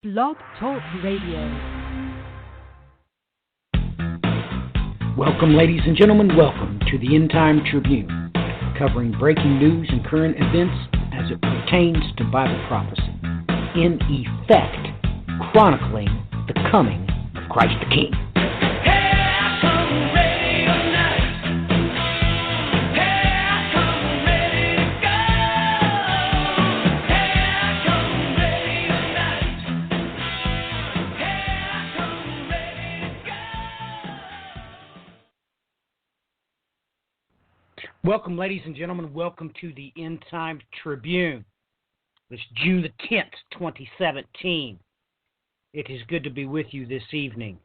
Blog Talk Radio. Welcome, ladies and gentlemen. Welcome to the End Time Tribune, covering breaking news and current events as it pertains to Bible prophecy. In effect, chronicling the coming of Christ the King. Welcome, ladies and gentlemen. Welcome to the End Time Tribune. It's June the 10th, 2017. It is good to be with you this evening.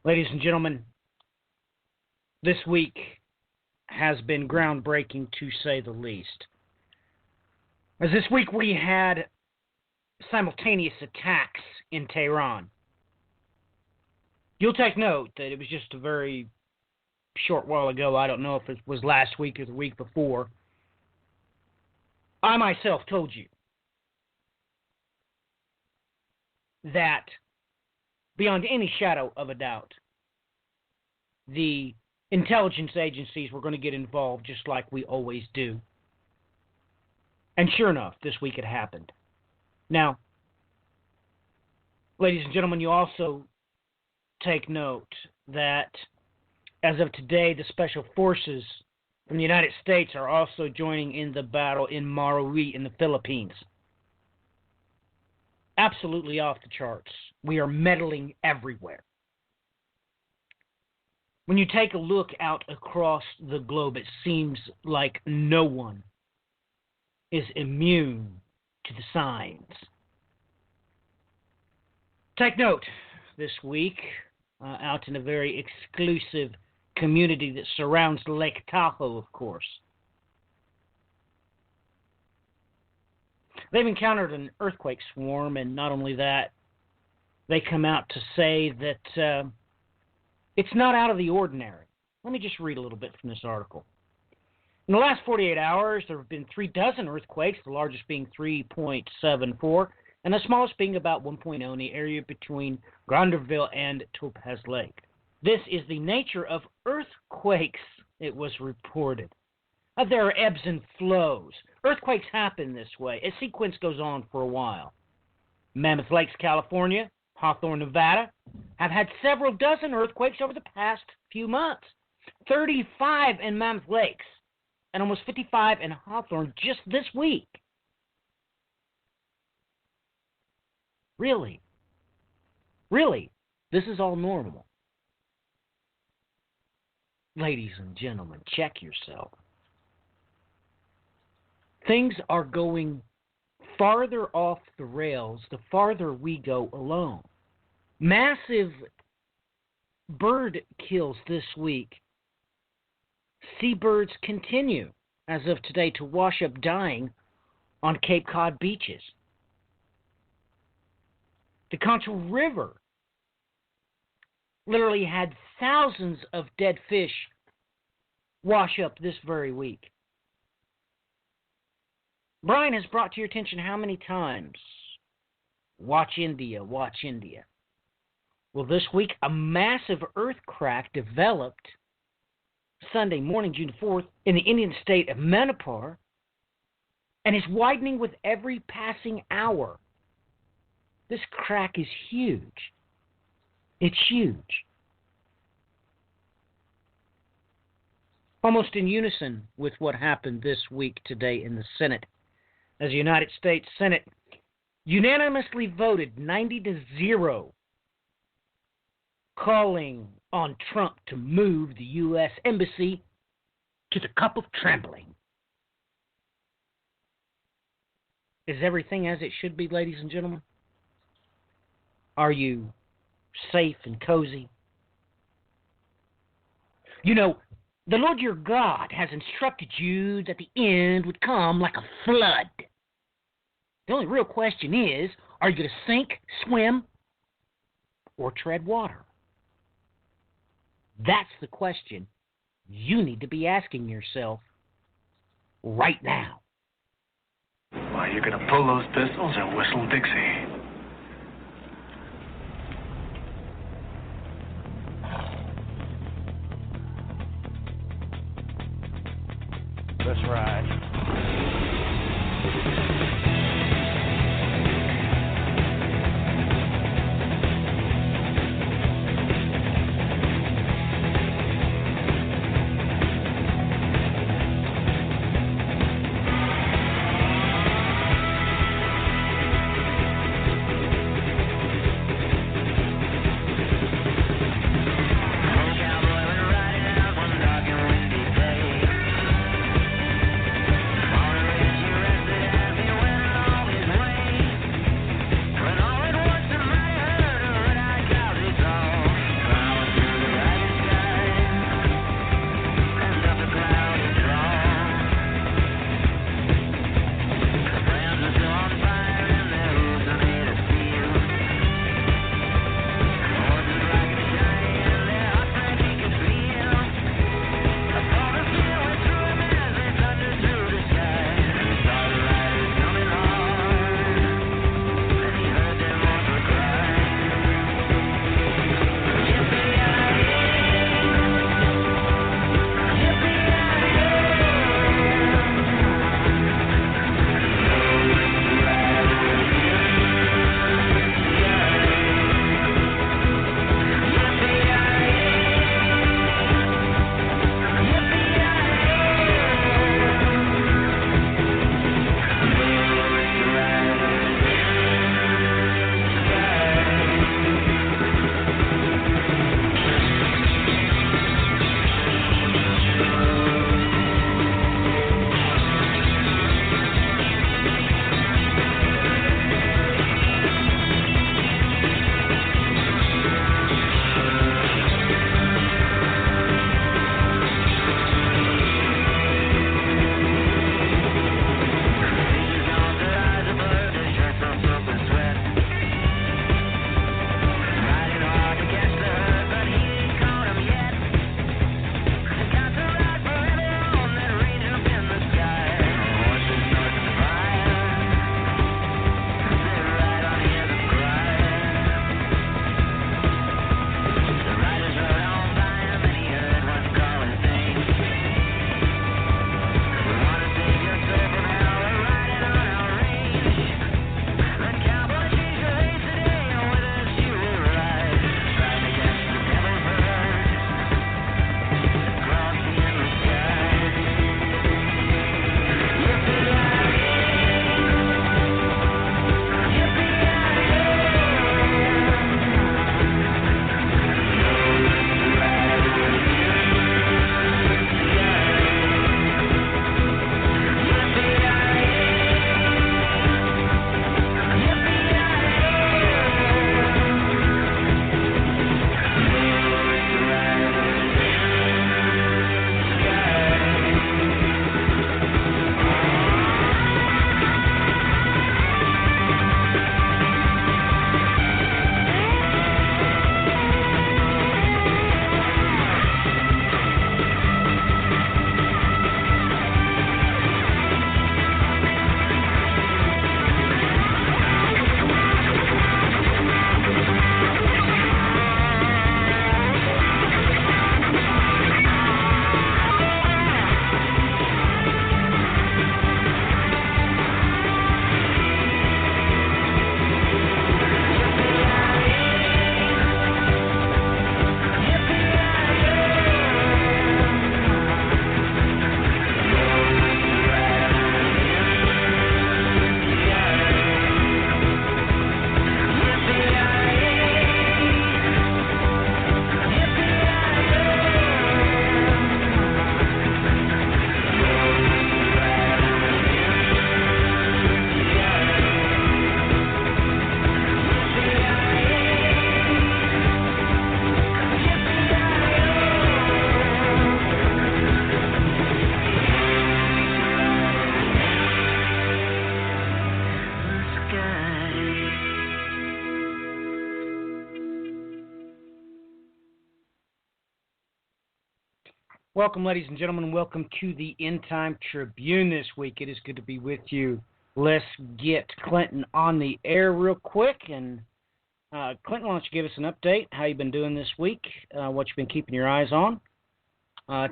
Ladies and gentlemen, this week has been groundbreaking, to say the least. As this week we had simultaneous attacks in Tehran. You'll take note that it was just a very short while ago. I don't know if it was last week or the week before. I myself told you that beyond any shadow of a doubt, the intelligence agencies were going to get involved just like we always do. And sure enough, this week it happened. Now, ladies and gentlemen, you also take note that as of today, the Special Forces from the United States are also joining in the battle in Marawi in the Philippines. Absolutely off the charts. We are meddling everywhere. When you take a look out across the globe, it seems like no one is immune to the signs. Take note this week, out in a very exclusive community that surrounds Lake Tahoe, of course. They've encountered an earthquake swarm, and not only that, they come out to say that it's not out of the ordinary. Let me just read a little bit from this article. In the last 48 hours, there have been 36 earthquakes, the largest being 3.74, and the smallest being about 1.0 in the area between Granderville and Topaz Lake. This is the nature of earthquakes, it was reported. There are ebbs and flows. Earthquakes happen this way. A sequence goes on for a while. Mammoth Lakes, California, Hawthorne, Nevada, have had several dozen earthquakes over the past few months. 35 in Mammoth Lakes and almost 55 in Hawthorne just this week. Really? This is all normal. Ladies and gentlemen, check yourself. Things are going farther off the rails the farther we go alone. Massive bird kills this week. Seabirds continue, as of today, to wash up dying on Cape Cod beaches. The Concho River literally had thousands of dead fish wash up this very week. Brian has brought to your attention how many times? Watch India, watch India. Well, this week, a massive earth crack developed Sunday morning, June 4th, in the Indian state of Manipur, and is widening with every passing hour. This crack is huge. It's huge. Almost in unison with what happened this week today in the Senate, as the United States Senate unanimously voted 90-0, calling on Trump to move the U.S. Embassy to the cup of trembling. Is everything as it should be, ladies and gentlemen? Are you safe and cozy? You know, the Lord your God has instructed you that the end would come like a flood. The only real question is, are you going to sink, swim, or tread water? That's the question you need to be asking yourself right now. Are you going to pull those pistols or whistle Dixie? Welcome, ladies and gentlemen. Welcome to the End Time Tribune this week. It is good to be with you. Let's get Clinton on the air real quick. And Clinton, why don't you give us an update, how you've been doing this week, what you've been keeping your eyes on.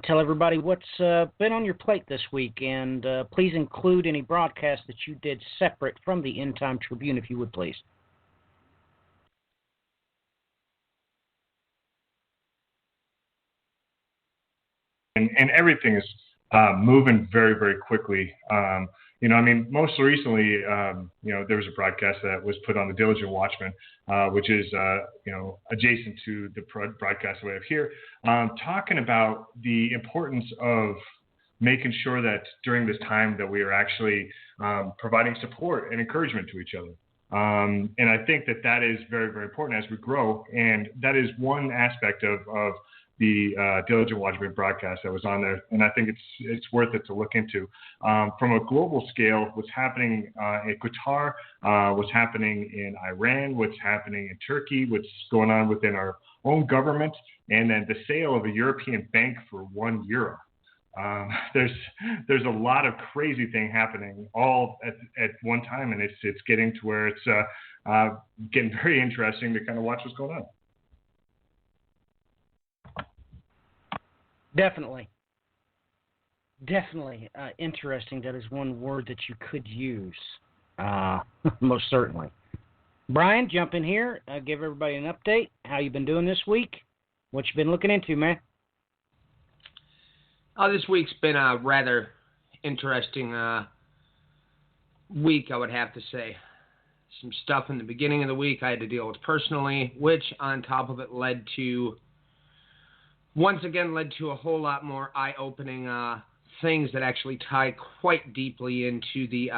Tell everybody what's been on your plate this week, and please include any broadcasts that you did separate from the End Time Tribune, if you would, please. And everything is moving very, very quickly. Most recently, there was a broadcast that was put on the Diligent Watchman, which is, adjacent to the broadcast we have here, talking about the importance of making sure that during this time that we are actually providing support and encouragement to each other. And I think that is very, very important as we grow. And that is one aspect of the Diligent Watchman broadcast that was on there, and I think it's worth it to look into. From a global scale, what's happening in Qatar, what's happening in Iran, what's happening in Turkey, what's going on within our own government, and then the sale of a European bank for €1. There's a lot of crazy thing happening all at one time, and it's getting to where it's getting very interesting to kind of watch what's going on. Definitely. Interesting. That is one word that you could use. Most certainly. Brian, jump in here. Give everybody an update. How you been doing this week? What you been looking into, man? This week's been a rather interesting week, I would have to say. Some stuff in the beginning of the week I had to deal with personally, which on top of it led to a whole lot more eye-opening things that actually tie quite deeply into the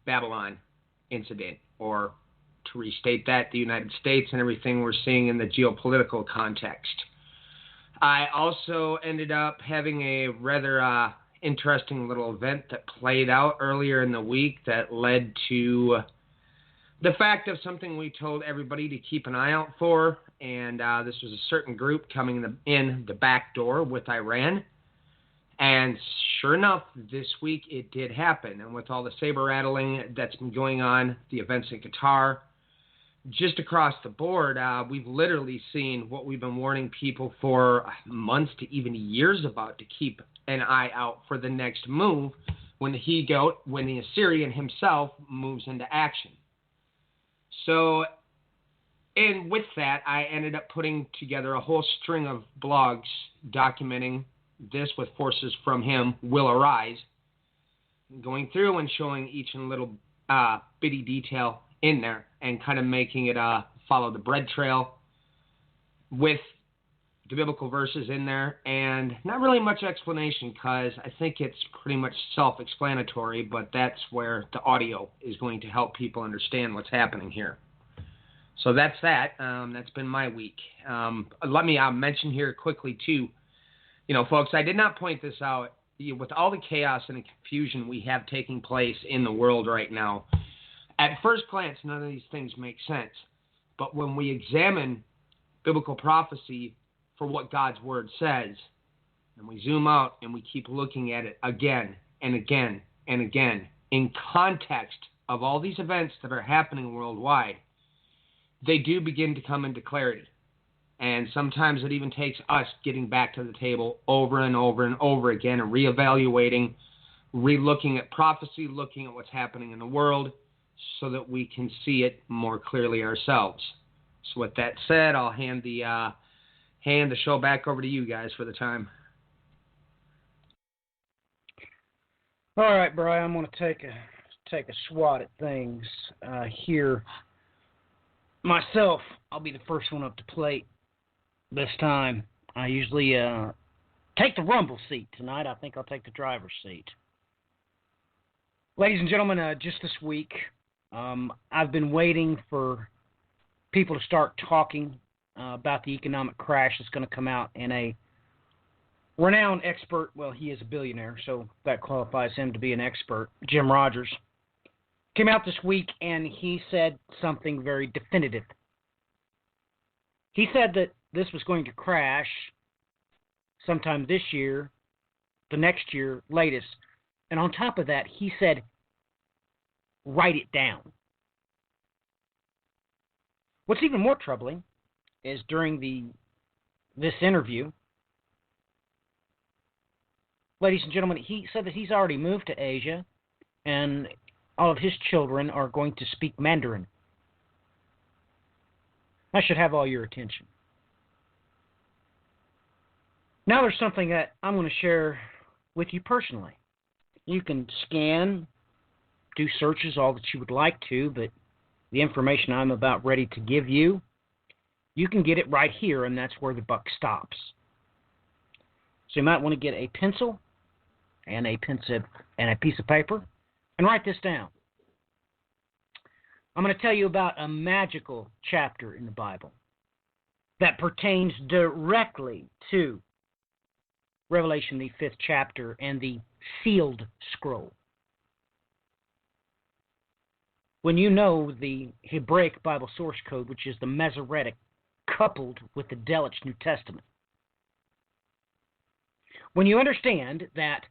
Babylon incident, or to restate that, the United States and everything we're seeing in the geopolitical context. I also ended up having a rather interesting little event that played out earlier in the week that led to the fact of something we told everybody to keep an eye out for, and this was a certain group coming in the back door with Iran. And sure enough, this week it did happen. And with all the saber rattling that's been going on, the events in Qatar, just across the board, we've literally seen what we've been warning people for months to even years about, to keep an eye out for the next move when the Assyrian himself moves into action. So, and with that, I ended up putting together a whole string of blogs documenting this with forces from him will arise, going through and showing each and little bitty detail in there and kind of making it follow the bread trail with the biblical verses in there, and not really much explanation because I think it's pretty much self-explanatory, but that's where the audio is going to help people understand what's happening here. So that's that. That's been my week. Let me mention here quickly, too, folks, I did not point this out. With all the chaos and the confusion we have taking place in the world right now, at first glance, none of these things make sense. But when we examine biblical prophecy for what God's word says, and we zoom out and we keep looking at it again and again and again in context of all these events that are happening worldwide, they do begin to come into clarity. And sometimes it even takes us getting back to the table over and over and over again and reevaluating, relooking at prophecy, looking at what's happening in the world so that we can see it more clearly ourselves. So with that said, I'll hand the show back over to you guys for the time. All right, Brian, I'm going to take a swat at things here. Myself, I'll be the first one up to plate this time. I usually take the rumble seat. Tonight, I think I'll take the driver's seat. Ladies and gentlemen, just this week, I've been waiting for people to start talking about the economic crash that's going to come out, and a renowned expert, well, he is a billionaire, so that qualifies him to be an expert, Jim Rogers, came out this week, and he said something very definitive. He said that this was going to crash sometime this year, the next year, latest. And on top of that, he said, write it down. What's even more troubling is during this interview, ladies and gentlemen, he said that he's already moved to Asia and all of his children are going to speak Mandarin. That should have all your attention. Now there's something that I'm going to share with you personally. You can scan, do searches, all that you would like to, but the information I'm about ready to give you, you can get it right here, and that's where the buck stops. So you might want to get a pencil and a piece of paper and write this down. I'm going to tell you about a magical chapter in the Bible that pertains directly to Revelation, the 5th chapter, and the sealed scroll. When you know the Hebraic Bible source code, which is the Masoretic, coupled with the Delitzsch New Testament, when you understand that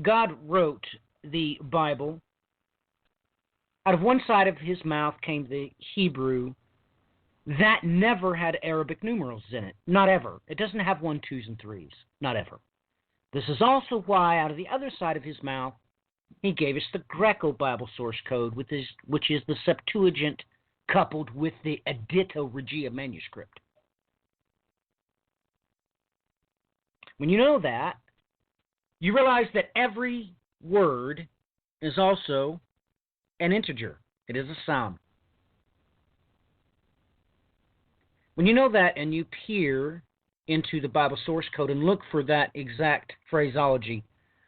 God wrote the Bible, out of one side of his mouth came the Hebrew that never had Arabic numerals in it. Not ever. It doesn't have 1, 2s, and 3s. Not ever. This is also why out of the other side of his mouth, he gave us the Greco Bible source code, which is the Septuagint coupled with the Edita Regia manuscript. When you know that, you realize that every word is also an integer. It is a sum. When you know that and you peer into the Bible source code and look for that exact phraseology,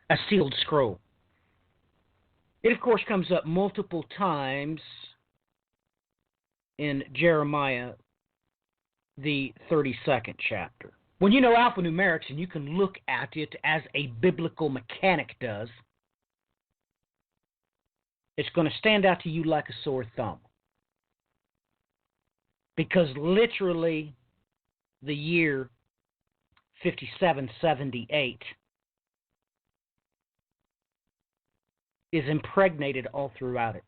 a sealed scroll, it of course comes up multiple times in Jeremiah, the 32nd chapter. When you know alphanumerics and you can look at it as a biblical mechanic does, it's going to stand out to you like a sore thumb. Because literally the year 5778 is impregnated all throughout it.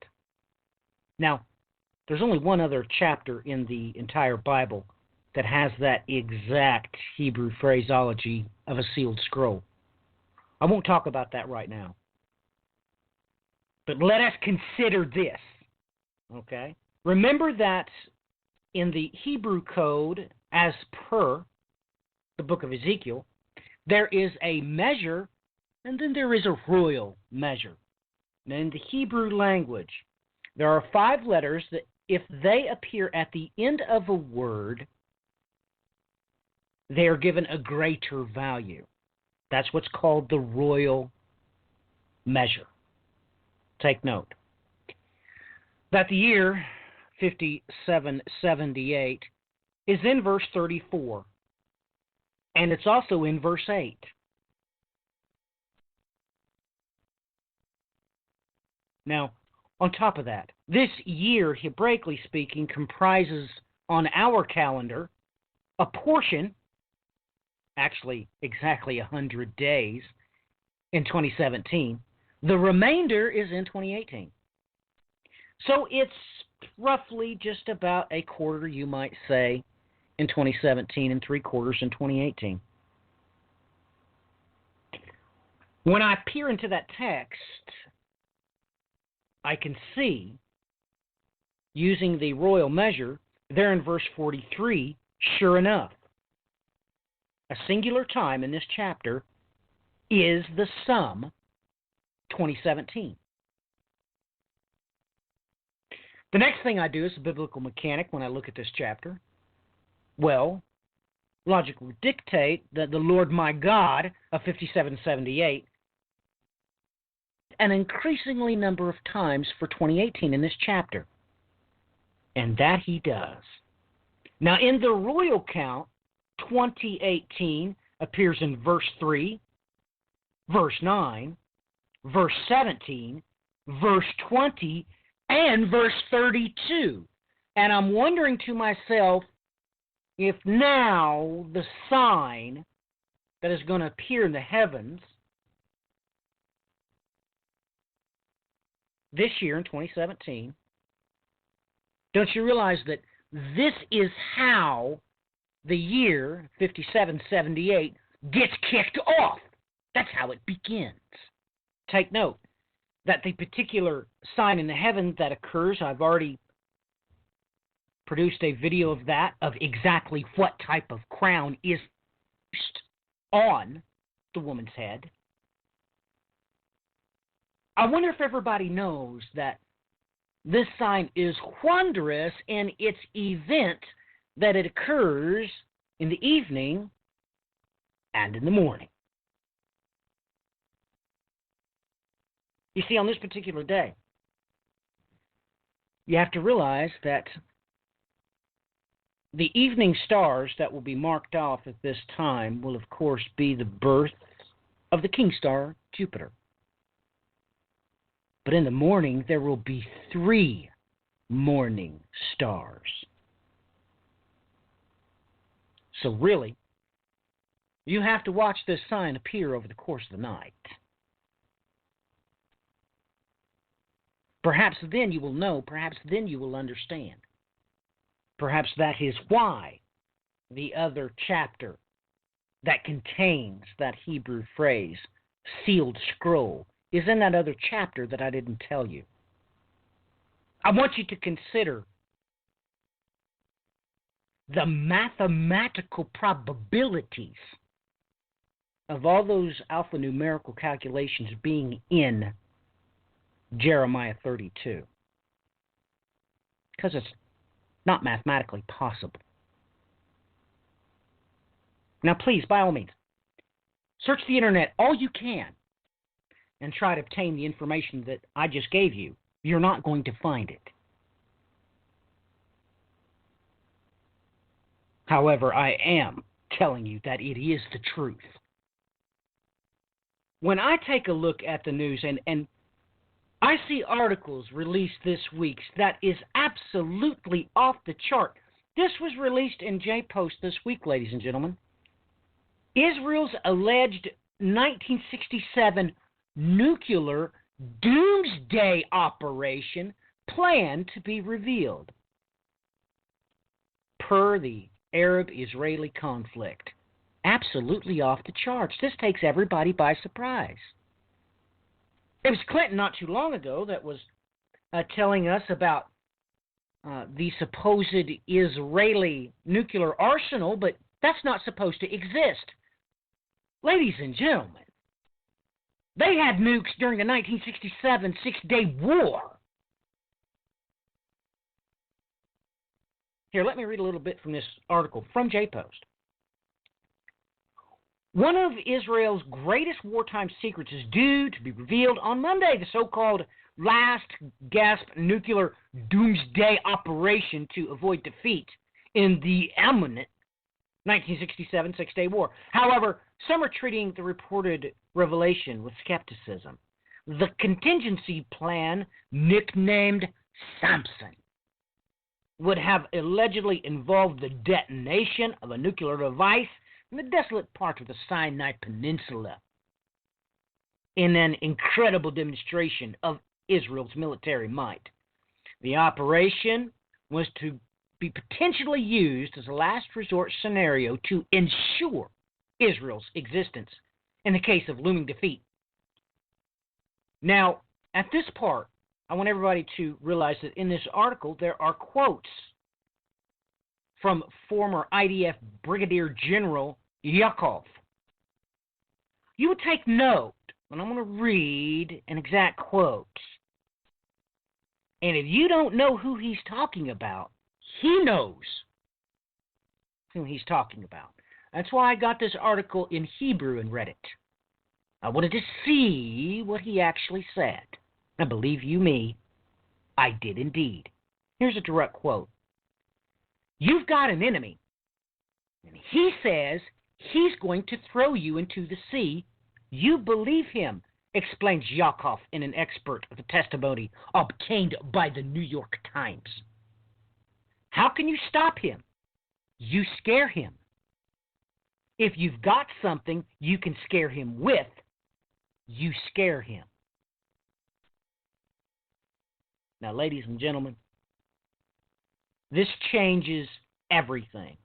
Now, there's only one other chapter in the entire Bible that has that exact Hebrew phraseology of a sealed scroll. I won't talk about that right now. But let us consider this, okay? Remember that in the Hebrew code, as per the book of Ezekiel, there is a measure, and then there is a royal measure. Now, in the Hebrew language, there are 5 letters that, if they appear at the end of a word, they are given a greater value. That's what's called the royal measure. Take note that the year 5778 is in verse 34, and it's also in verse 8. Now, on top of that, this year, Hebraically speaking, comprises on our calendar a portion, actually exactly 100 days in 2017. The remainder is in 2018. So it's roughly just about a quarter, you might say, in 2017 and 3/4 in 2018. When I peer into that text, I can see, using the royal measure, there in verse 43, sure enough, a singular time in this chapter is the sum 2017. The next thing I do as a biblical mechanic when I look at this chapter, well, logic would dictate that the Lord my God of 5778 an increasingly number of times for 2018 in this chapter. And that he does. Now, in the royal count, 2018 appears in verse 3, verse 9, verse 17, verse 20, and verse 32. And I'm wondering to myself, if now the sign that is going to appear in the heavens this year in 2017, don't you realize that this is how the year 5778 gets kicked off? That's how it begins. Take note that the particular sign in the heaven that occurs, I've already produced a video of that, of exactly what type of crown is on the woman's head. I wonder if everybody knows that this sign is wondrous in its event that it occurs in the evening and in the morning. You see, on this particular day, you have to realize that the evening stars that will be marked off at this time will, of course, be the birth of the king star, Jupiter. But in the morning, there will be 3 morning stars. So really, you have to watch this sign appear over the course of the night. Perhaps then you will know, perhaps then you will understand. Perhaps that is why the other chapter that contains that Hebrew phrase, sealed scroll, is in that other chapter that I didn't tell you. I want you to consider the mathematical probabilities of all those alphanumerical calculations being in Jeremiah 32. Because it's not mathematically possible. Now, please, by all means, search the internet all you can and try to obtain the information that I just gave you. You're not going to find it. However, I am telling you that it is the truth. When I take a look at the news and I see articles released this week that is absolutely off the chart. This was released in J-Post this week, ladies and gentlemen. Israel's alleged 1967 nuclear doomsday operation planned to be revealed. Per the Arab-Israeli conflict. Absolutely off the charts. This takes everybody by surprise. It was Clinton not too long ago that was telling us about the supposed Israeli nuclear arsenal, but that's not supposed to exist. Ladies and gentlemen, they had nukes during the 1967 Six-Day War. Here, let me read a little bit from this article from J-Post. One of Israel's greatest wartime secrets is due to be revealed on Monday, the so-called last gasp nuclear doomsday operation to avoid defeat in the imminent 1967 Six-Day War. However, some are treating the reported revelation with skepticism. The contingency plan, nicknamed Samson, would have allegedly involved the detonation of a nuclear device in the desolate part of the Sinai Peninsula in an incredible demonstration of Israel's military might. The operation was to be potentially used as a last resort scenario to ensure Israel's existence in the case of looming defeat. Now, at this part, I want everybody to realize that in this article there are quotes from former IDF Brigadier General Yaakov. You will take note, and I'm going to read an exact quote. And if you don't know who he's talking about, he knows who he's talking about. That's why I got this article in Hebrew and read it. I wanted to see what he actually said. And believe you me, I did indeed. Here's a direct quote. You've got an enemy, and he says he's going to throw you into the sea. You believe him, explains Yaakov in an expert of the testimony obtained by the New York Times. How can you stop him? you scare him. If you've got something you can scare him with, you scare him. Now, ladies and gentlemen, this changes everything.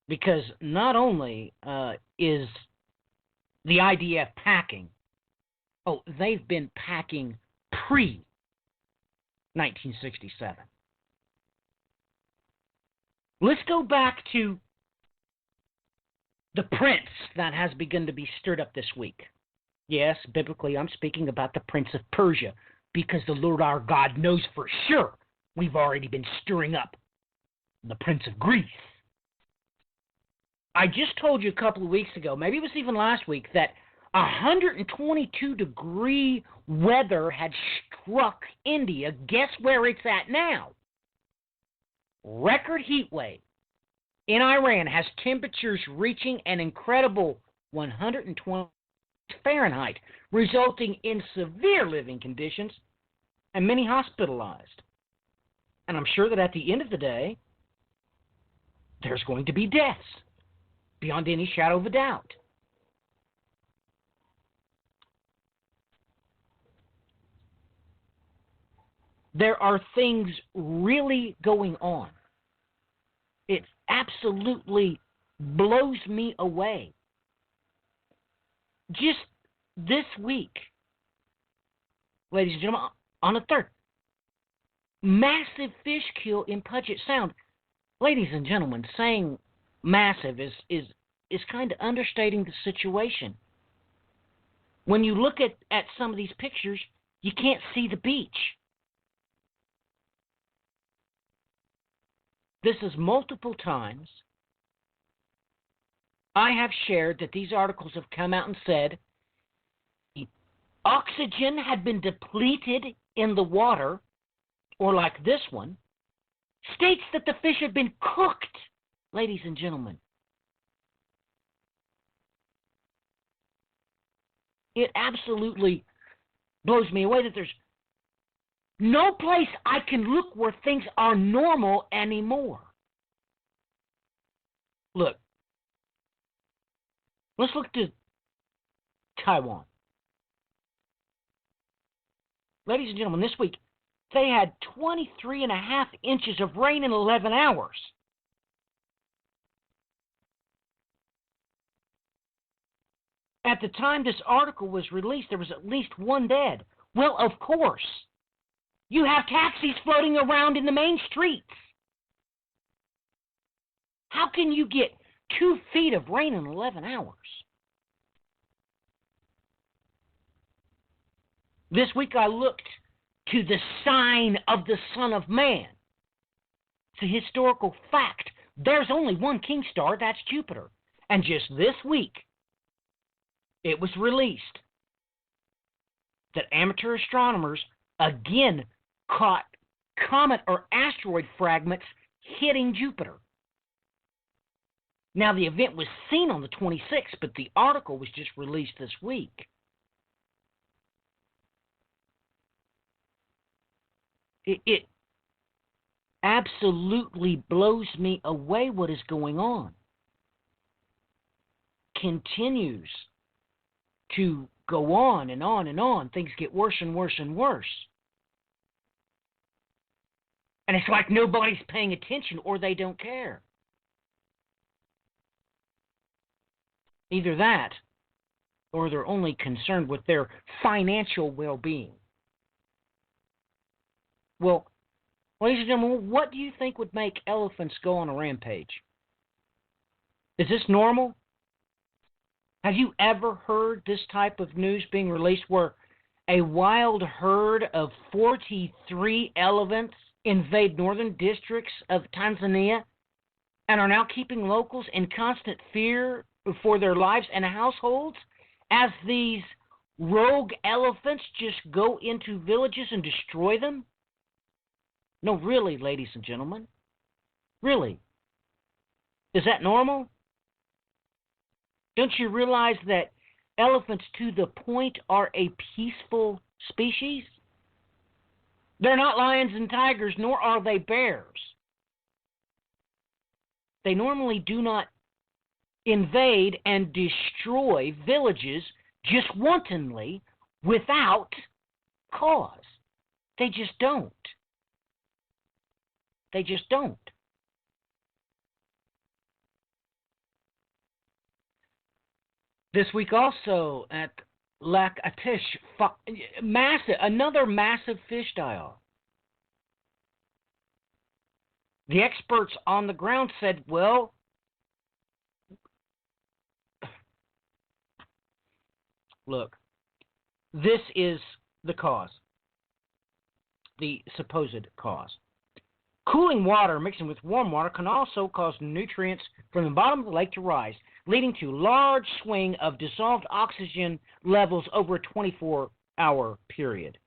Because not only is the IDF packing, they've been packing pre-1967. Let's go back to the prince that has begun to be stirred up this week. Yes, biblically, I'm speaking about the Prince of Persia, because the Lord our God knows for sure we've already been stirring up the Prince of Greece. I just told you a couple of weeks ago, maybe it was even last week, that 122-degree weather had struck India. Guess where it's at now? Record heat wave in Iran has temperatures reaching an incredible 120 Fahrenheit, resulting in severe living conditions and many hospitalized. And I'm sure that at the end of the day, there's going to be deaths, beyond any shadow of a doubt. There are things really going on. It absolutely blows me away. Just this week, ladies and gentlemen, on the 3rd, massive fish kill in Puget Sound. Ladies and gentlemen, saying massive is kind of understating the situation. When you look at some of these pictures, you can't see the beach. This is multiple times I have shared that these articles have come out and said oxygen had been depleted in the water, or like this one, states that the fish had been cooked, ladies and gentlemen. It absolutely blows me away that there's no place I can look where things are normal anymore. Look, let's look to Taiwan. Ladies and gentlemen, this week they had 23.5 inches of rain in 11 hours. At the time this article was released, there was at least one dead. Well, of course. You have taxis floating around in the main streets. How can you get 2 feet of rain in 11 hours? This week I looked to the sign of the Son of Man. It's a historical fact. There's only one king star, that's Jupiter. And just this week, it was released that amateur astronomers again caught comet or asteroid fragments hitting Jupiter. Now, the event was seen on the 26th, but the article was just released this week. It absolutely blows me away what is going on. Continues to go on and on and on. Things get worse and worse and worse. And it's like nobody's paying attention or they don't care. Either that, or they're only concerned with their financial well-being. Well, ladies and gentlemen, what do you think would make elephants go on a rampage? Is this normal? Have you ever heard this type of news being released where a wild herd of 43 elephants invade northern districts of Tanzania and are now keeping locals in constant fear for their lives and households as these rogue elephants just go into villages and destroy them? No, really, ladies and gentlemen. Really. Is that normal? Don't you realize that elephants, to the point, are a peaceful species? They're not lions and tigers, nor are they bears. They normally do not invade and destroy villages just wantonly without cause. They just don't. They just don't. This week also at Lac Atish, another massive fish die-off. The experts on the ground said, well, look, this is the cause, the supposed cause. Cooling water mixing with warm water can also cause nutrients from the bottom of the lake to rise, leading to large swing of dissolved oxygen levels over a 24-hour period.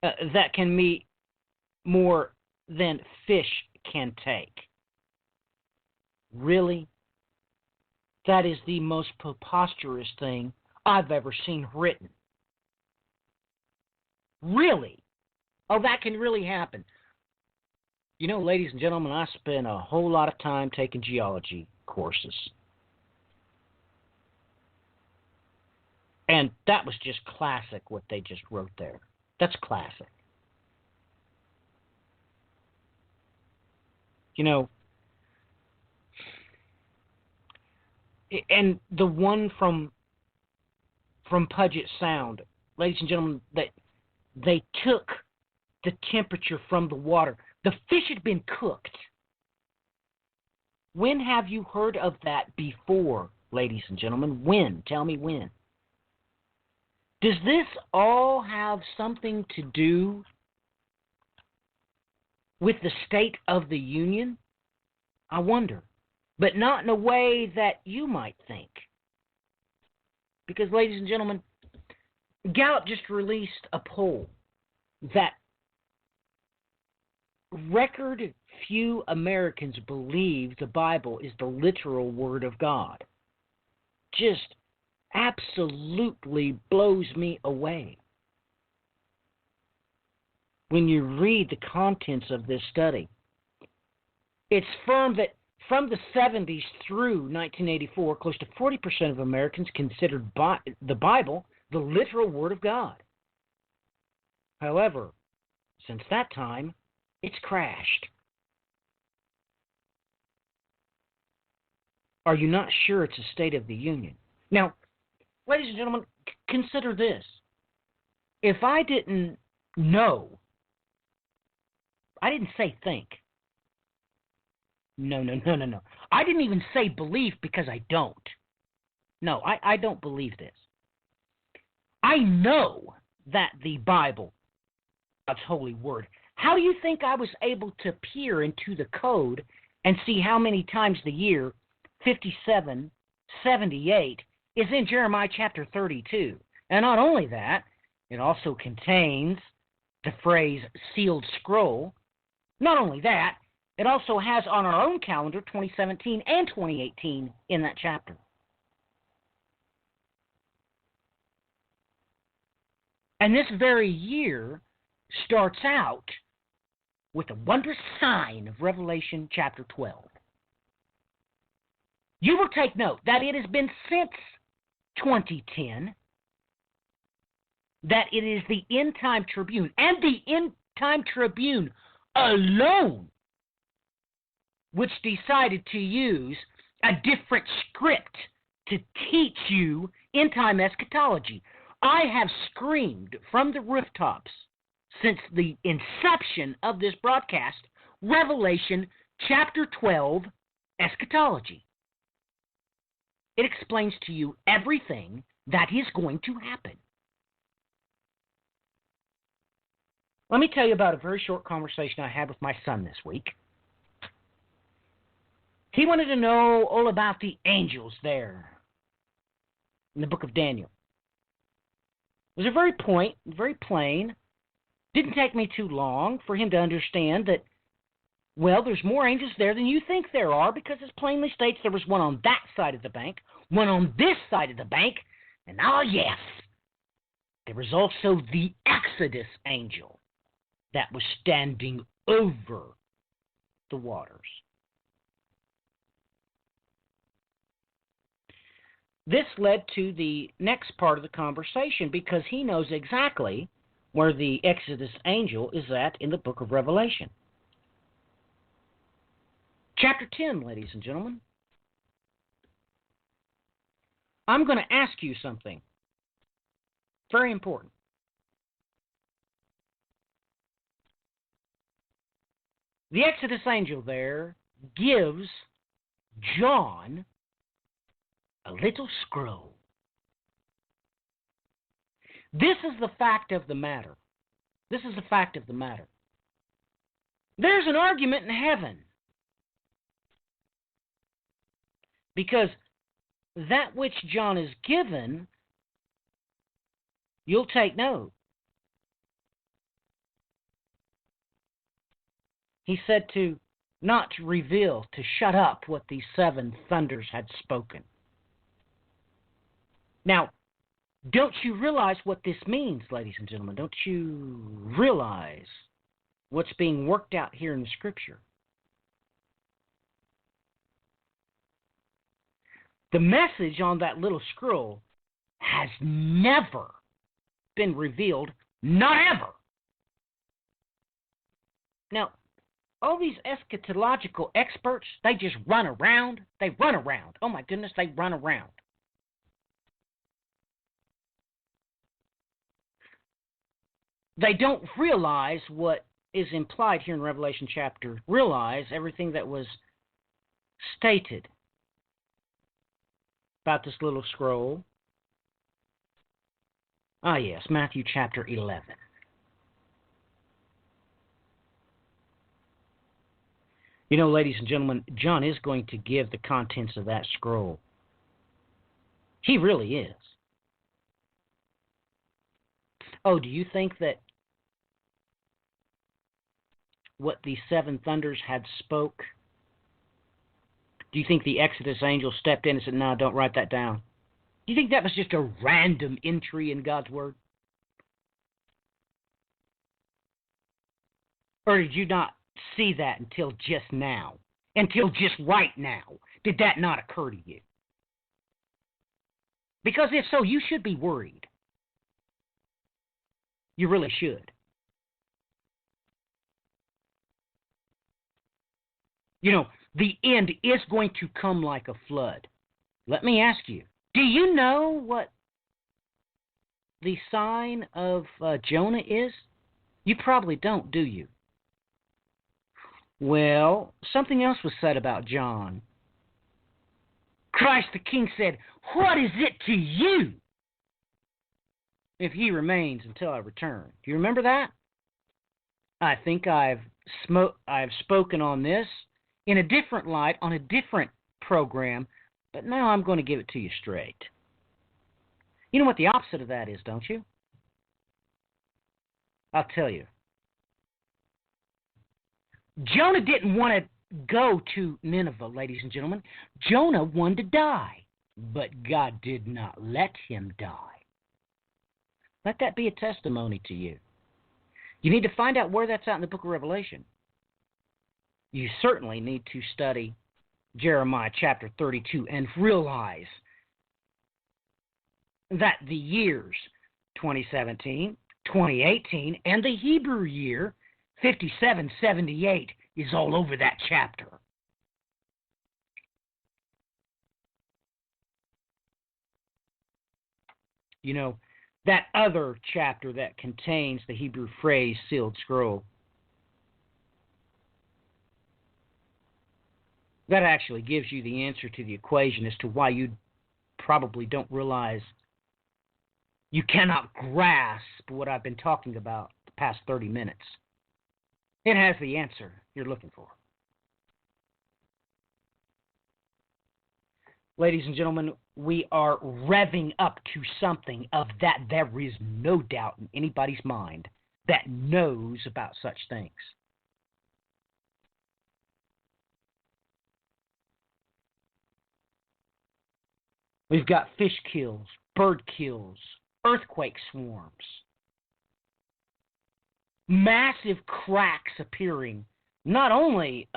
That can be more than fish can take. Really? That is the most preposterous thing I've ever seen written. Really? Oh, that can really happen. You know, ladies and gentlemen, I spent a whole lot of time taking geology courses. And that was just classic what they just wrote there. That's classic. You know, and the one from Puget Sound, ladies and gentlemen, that they took the temperature from the water. The fish had been cooked. When have you heard of that before, ladies and gentlemen? When? Tell me when. Does this all have something to do with the State of the Union? I wonder. But not in a way that you might think. Because, ladies and gentlemen, Gallup just released a poll that record few Americans believe the Bible is the literal Word of God. Just absolutely blows me away. When you read the contents of this study, it's firm that from the 70s through 1984, close to 40% of Americans considered the Bible the literal Word of God. However, since that time, it's crashed. Are you not sure it's a State of the Union? Now, ladies and gentlemen, consider this. If I didn't know, I didn't say think. No. I didn't even say believe because I don't. No, I don't believe this. I know that the Bible, God's holy word. How do you think I was able to peer into the code and see how many times the year 5778 is in Jeremiah chapter 32? And not only that, it also contains the phrase sealed scroll. Not only that, it also has on our own calendar 2017 and 2018 in that chapter. And this very year starts out with a wondrous sign of Revelation chapter 12. You will take note that it has been since 2010 that it is the End Time Tribune, and the End Time Tribune alone, which decided to use a different script to teach you end-time eschatology. I have screamed from the rooftops since the inception of this broadcast, Revelation chapter 12, eschatology. It explains to you everything that is going to happen. Let me tell you about a very short conversation I had with my son this week. He wanted to know all about the angels there in the book of Daniel. It was a very plain. Didn't take me too long for him to understand that, well, there's more angels there than you think there are, because it plainly states there was one on that side of the bank, one on this side of the bank, and yes, there was also the Exodus angel that was standing over the waters. This led to the next part of the conversation because he knows exactly where the Exodus angel is at in the book of Revelation. Chapter 10, ladies and gentlemen. I'm going to ask you something very important. The Exodus angel there gives John a little scroll. This is the fact of the matter. This is the fact of the matter. There's an argument in heaven because that which John is given, you'll take note. He said to not reveal, to shut up what these seven thunders had spoken. Now, don't you realize what this means, ladies and gentlemen? Don't you realize what's being worked out here in the Scripture? The message on that little scroll has never been revealed, not ever. Now, all these eschatological experts, they just run around. They run around. Oh my goodness, they run around. They don't realize what is implied here in Revelation chapter. Realize everything that was stated about this little scroll. Ah, yes, Matthew chapter 11. You know, ladies and gentlemen, John is going to give the contents of that scroll. He really is. Oh, do you think that what the seven thunders had spoke? Do you think the Exodus angel stepped in and said, no, don't write that down? Do you think that was just a random entry in God's Word? Or did you not see that until just now? Until just right now? Did that not occur to you? Because if so, you should be worried. You really should. You know, the end is going to come like a flood. Let me ask you, do you know what the sign of Jonah is? You probably don't, do you? Well, something else was said about John. Christ the King said, what is it to you if he remains until I return? Do you remember that? I think I've spoken on this in a different light, on a different program, but now I'm going to give it to you straight. You know what the opposite of that is, don't you? I'll tell you. Jonah didn't want to go to Nineveh, ladies and gentlemen. Jonah wanted to die, but God did not let him die. Let that be a testimony to you. You need to find out where that's at in the book of Revelation. You certainly need to study Jeremiah chapter 32 and realize that the years 2017, 2018, and the Hebrew year 5778 is all over that chapter. You know, that other chapter that contains the Hebrew phrase sealed scroll, that actually gives you the answer to the equation as to why you probably don't realize, you cannot grasp what I've been talking about the past 30 minutes. It has the answer you're looking for. Ladies and gentlemen, we are revving up to something of that there is no doubt in anybody's mind that knows about such things. We've got fish kills, bird kills, earthquake swarms, massive cracks appearing, not only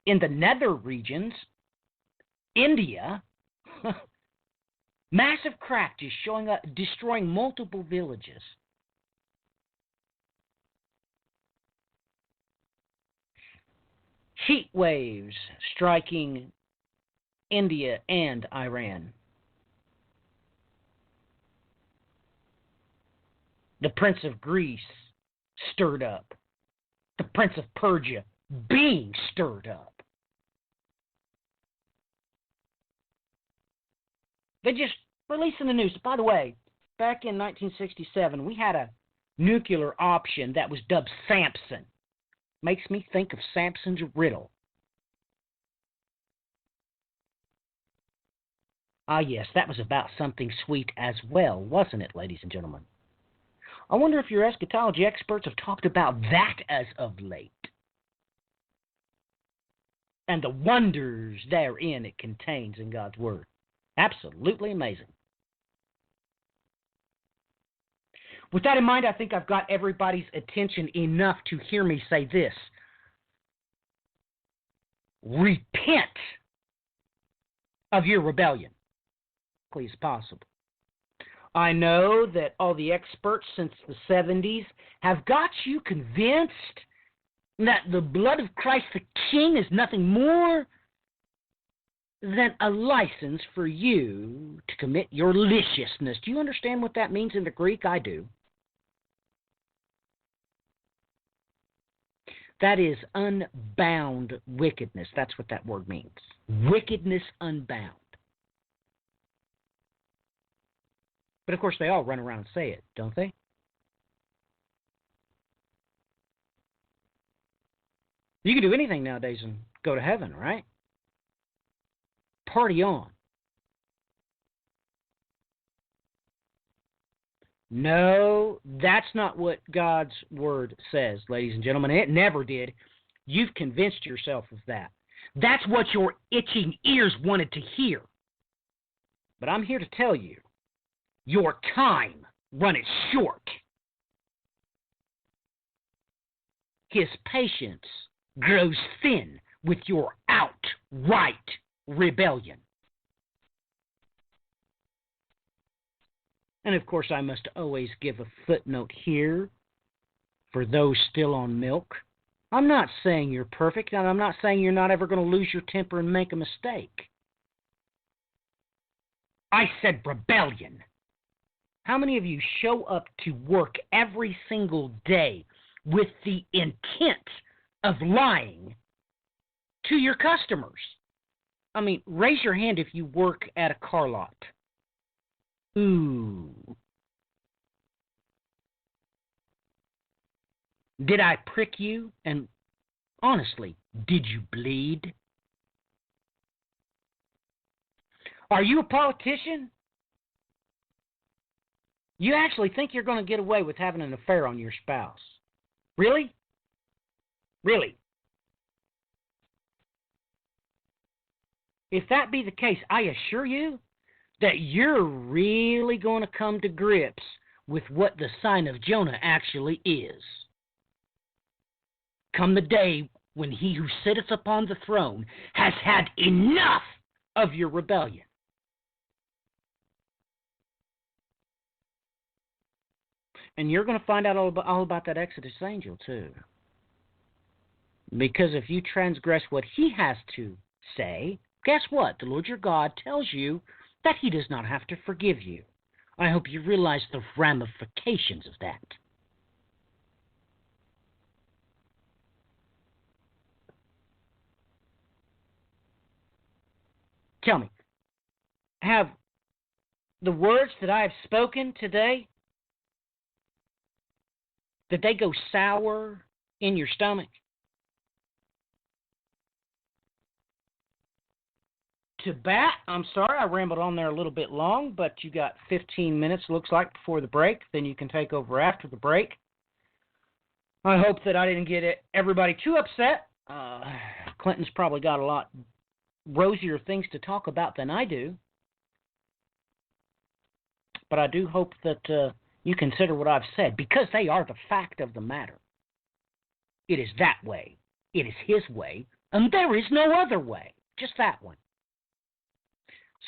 in the nether regions, India, Massive crack just showing up, destroying multiple villages. Heat waves striking India and Iran. The Prince of Greece stirred up. The Prince of Persia being stirred up. They just released in the news. By the way, back in 1967, we had a nuclear option that was dubbed Samson. Makes me think of Samson's riddle. Ah, yes, that was about something sweet as well, wasn't it, ladies and gentlemen? I wonder if your eschatology experts have talked about that as of late. And the wonders therein it contains in God's Word. Absolutely amazing. With that in mind, I think I've got everybody's attention enough to hear me say this. Repent of your rebellion, please, possible. I know that all the experts since the 70s have got you convinced that the blood of Christ the King is nothing more than a license for you to commit your licentiousness. Do you understand what that means in the Greek? I do. That is unbound wickedness. That's what that word means. Wickedness unbound. But of course, they all run around and say it, don't they? You can do anything nowadays and go to heaven, right? Party on. No, that's not what God's Word says, ladies and gentlemen. It never did. You've convinced yourself of that. That's what your itching ears wanted to hear. But I'm here to tell you, your time runneth short. His patience grows thin with your outright rebellion. And of course, I must always give a footnote here for those still on milk. I'm not saying you're perfect, and I'm not saying you're not ever going to lose your temper and make a mistake. I said rebellion. How many of you show up to work every single day with the intent of lying to your customers? I mean, raise your hand if you work at a car lot. Ooh. Did I prick you? And honestly, did you bleed? Are you a politician? You actually think you're going to get away with having an affair on your spouse? Really? Really? If that be the case, I assure you that you're really going to come to grips with what the sign of Jonah actually is. Come the day when he who sitteth upon the throne has had enough of your rebellion. And you're going to find out all about that Exodus angel, too. Because if you transgress what he has to say, guess what? The Lord your God tells you that he does not have to forgive you. I hope you realize the ramifications of that. Tell me, have the words that I have spoken today, did they go sour in your stomach? To bat, I'm sorry, I rambled on there a little bit long, but you got 15 minutes, looks like, before the break. Then you can take over after the break. I hope that I didn't get everybody too upset. Clinton's probably got a lot rosier things to talk about than I do. But I do hope that you consider what I've said, because they are the fact of the matter. It is that way. It is his way, and there is no other way. Just that one.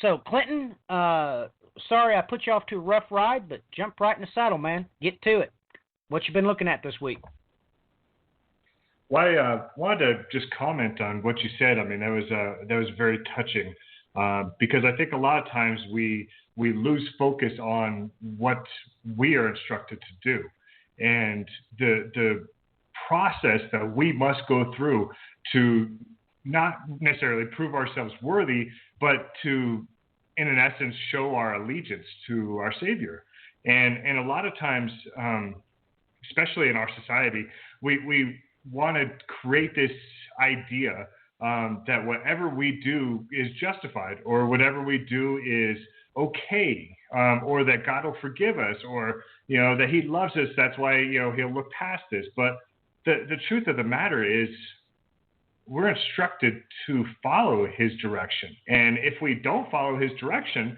So, Clinton, sorry I put you off to a rough ride, but jump right in the saddle, man. Get to it. What you been looking at this week? Well, I wanted to just comment on what you said. I mean, that was very touching because I think a lot of times we lose focus on what we are instructed to do, and the process that we must go through to not necessarily prove ourselves worthy, but to, in an essence, show our allegiance to our Savior. And a lot of times, especially in our society, we want to create this idea that whatever we do is justified, or whatever we do is okay, or that God will forgive us, or that He loves us. That's why He'll look past this. But the truth of the matter is, we're instructed to follow His direction, and if we don't follow His direction,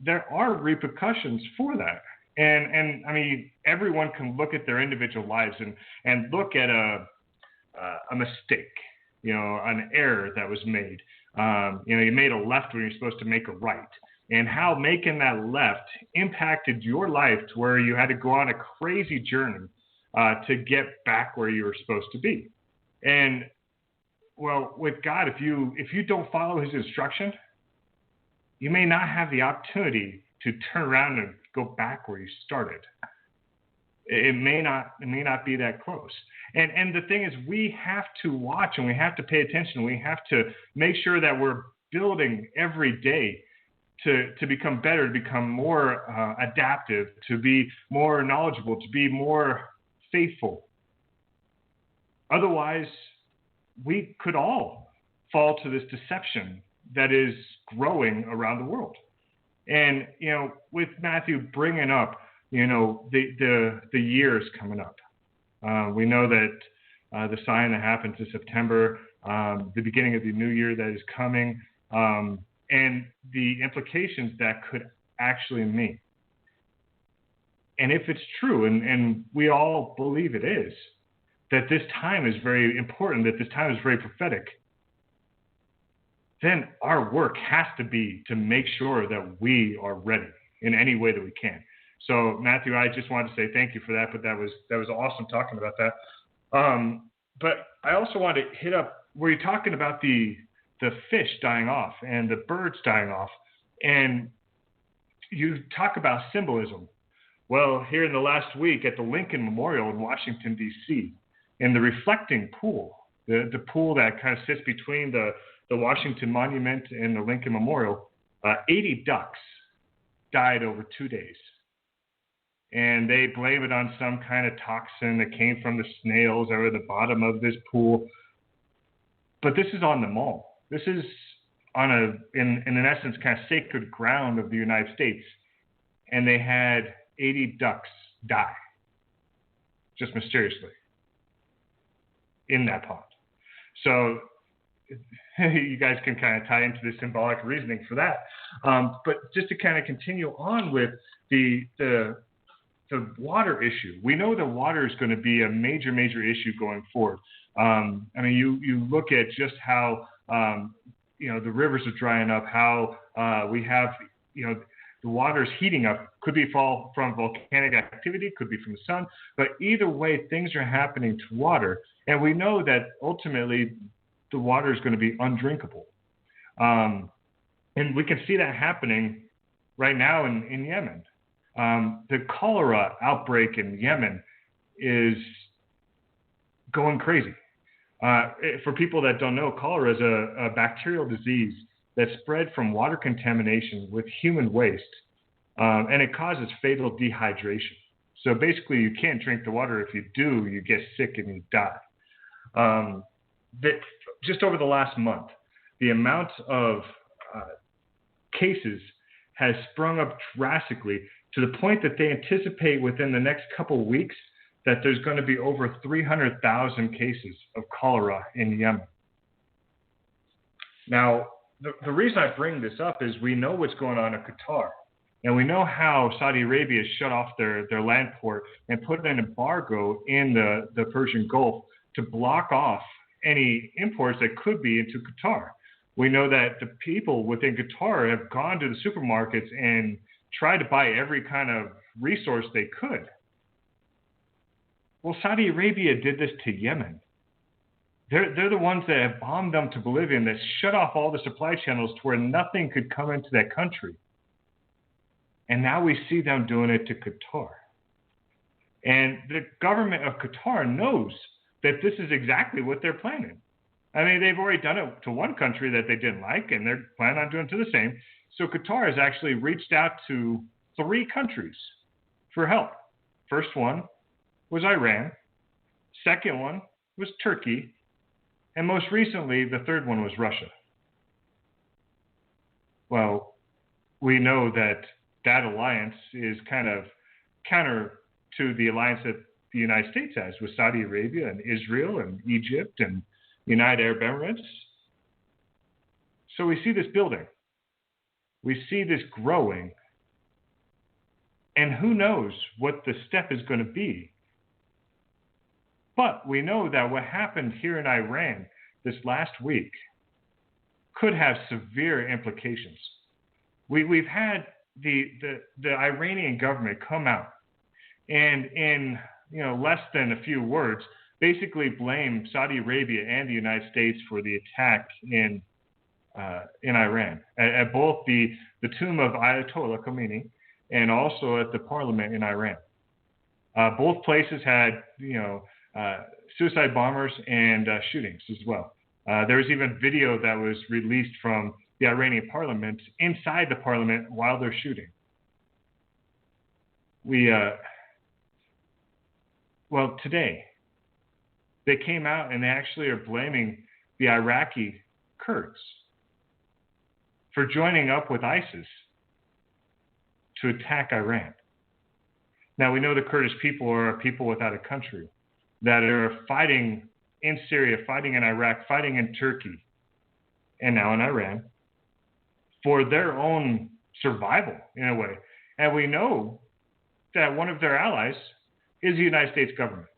there are repercussions for that. And I mean, everyone can look at their individual lives and look at a mistake, an error that was made. You made a left when you're supposed to make a right, and how making that left impacted your life to where you had to go on a crazy journey to get back where you were supposed to be. And well, with God, if you don't follow His instruction, you may not have the opportunity to turn around and go back where you started. It may not be that close. And the thing is, we have to watch and we have to pay attention. We have to make sure that we're building every day to become better, to become more adaptive, to be more knowledgeable, to be more faithful. Otherwise, we could all fall to this deception that is growing around the world. And, with Matthew bringing up, the years coming up, we know that the sign that happens in September, the beginning of the new year that is coming, and the implications that could actually mean. And if it's true, and we all believe it is, that this time is very important, that this time is very prophetic, then our work has to be to make sure that we are ready in any way that we can. So, Matthew, I just wanted to say thank you for that, but that was awesome talking about that. But I also wanted to hit up where you're talking about the fish dying off and the birds dying off, and you talk about symbolism. Well, here in the last week at the Lincoln Memorial in Washington, D.C., in the reflecting pool, the pool that kind of sits between the Washington Monument and the Lincoln Memorial, 80 ducks died over 2 days. And they blame it on some kind of toxin that came from the snails that were at the bottom of this pool. But this is on the mall. This is on in an essence, kind of sacred ground of the United States. And they had 80 ducks die, just mysteriously, in that pond. So you guys can kind of tie into the symbolic reasoning for that. But just to kind of continue on with the water issue, we know that water is going to be a major issue going forward. I mean, you look at just how the rivers are drying up, how we have the water is heating up. Could be from volcanic activity, could be from the sun, but either way, things are happening to water, and we know that ultimately the water is going to be undrinkable. And we can see that happening right now in Yemen. The cholera outbreak in Yemen is going crazy. For people that don't know, cholera is a bacterial disease that spread from water contamination with human waste, and it causes fatal dehydration. So basically, you can't drink the water. If you do, you get sick and you die. Just over the last month, the amount of cases has sprung up drastically to the point that they anticipate within the next couple of weeks that there's going to be over 300,000 cases of cholera in Yemen. Now, the reason I bring this up is we know what's going on in Qatar. And we know how Saudi Arabia shut off their land port and put an embargo in the Persian Gulf to block off any imports that could be into Qatar. We know that the people within Qatar have gone to the supermarkets and try to buy every kind of resource they could. Well, Saudi Arabia did this to Yemen. They're the ones that have bombed them to Bolivia and that shut off all the supply channels to where nothing could come into that country. And now we see them doing it to Qatar. And the government of Qatar knows that this is exactly what they're planning. I mean, they've already done it to one country that they didn't like, and they're planning on doing it to the same. So Qatar has actually reached out to 3 countries for help. First one was Iran. Second one was Turkey. And most recently, the third one was Russia. Well, we know that that alliance is kind of counter to the alliance that the United States has with Saudi Arabia and Israel and Egypt and United Arab Emirates. So we see this building. We see this growing. And who knows what the step is going to be. But we know that what happened here in Iran this last week could have severe implications. We've had the Iranian government come out and in less than a few words basically blame Saudi Arabia and the United States for the attack in Iran at both the tomb of Ayatollah Khomeini and also at the parliament in Iran. Both places had suicide bombers and shootings as well. There was even video that was released from the Iranian parliament inside the parliament while they're shooting. Today they came out and they actually are blaming the Iraqi Kurds for joining up with ISIS to attack Iran. Now, we know the Kurdish people are a people without a country that are fighting in Syria, fighting in Iraq, fighting in Turkey, and now in Iran for their own survival in a way. And we know that one of their allies is the United States government.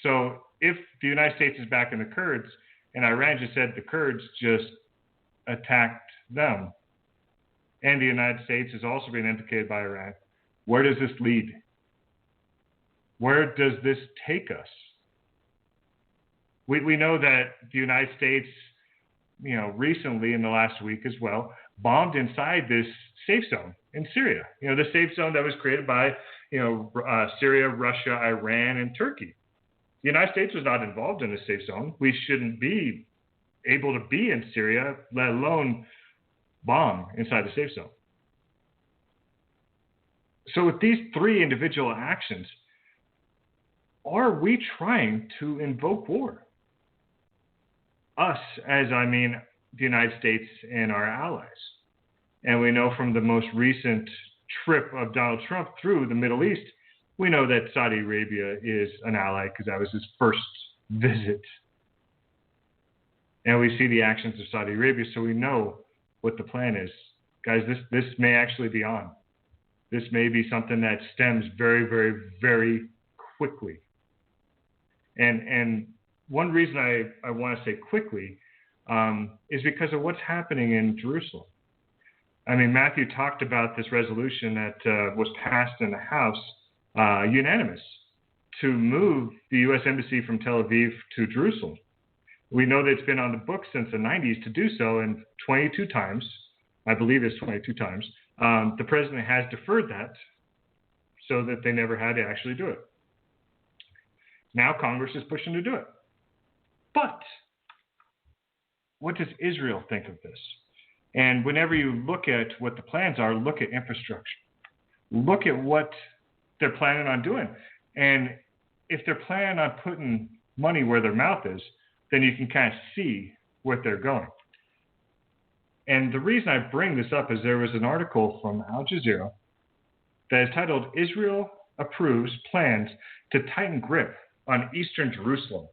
So if the United States is backing the Kurds and Iran just said the Kurds just attacked them, and the United States is also being implicated by Iran, where does this lead? Where does this take us? We know that the United States, recently in the last week as well, bombed inside this safe zone in Syria. The safe zone that was created by, Syria, Russia, Iran, and Turkey. The United States was not involved in the safe zone. We shouldn't be able to be in Syria, let alone bomb inside the safe zone. So with these 3 individual actions, are we trying to invoke war? Us, as the United States and our allies. And we know from the most recent trip of Donald Trump through the Middle East, we know that Saudi Arabia is an ally because that was his first visit. And we see the actions of Saudi Arabia, so we know what the plan is. Guys, this may actually be on. This may be something that stems very, very, very quickly. And one reason I want to say quickly is because of what's happening in Jerusalem. Matthew talked about this resolution that was passed in the House, unanimous, to move the U.S. Embassy from Tel Aviv to Jerusalem. We know that it's been on the books since the 90s to do so, and 22 times, I believe it's 22 times, the president has deferred that so that they never had to actually do it. Now Congress is pushing to do it. But what does Israel think of this? And whenever you look at what the plans are, look at infrastructure. Look at what they're planning on doing. And if they're planning on putting money where their mouth is, then you can kind of see where they're going. And the reason I bring this up is there was an article from Al Jazeera that is titled, "Israel Approves Plans to Tighten Grip on Eastern Jerusalem."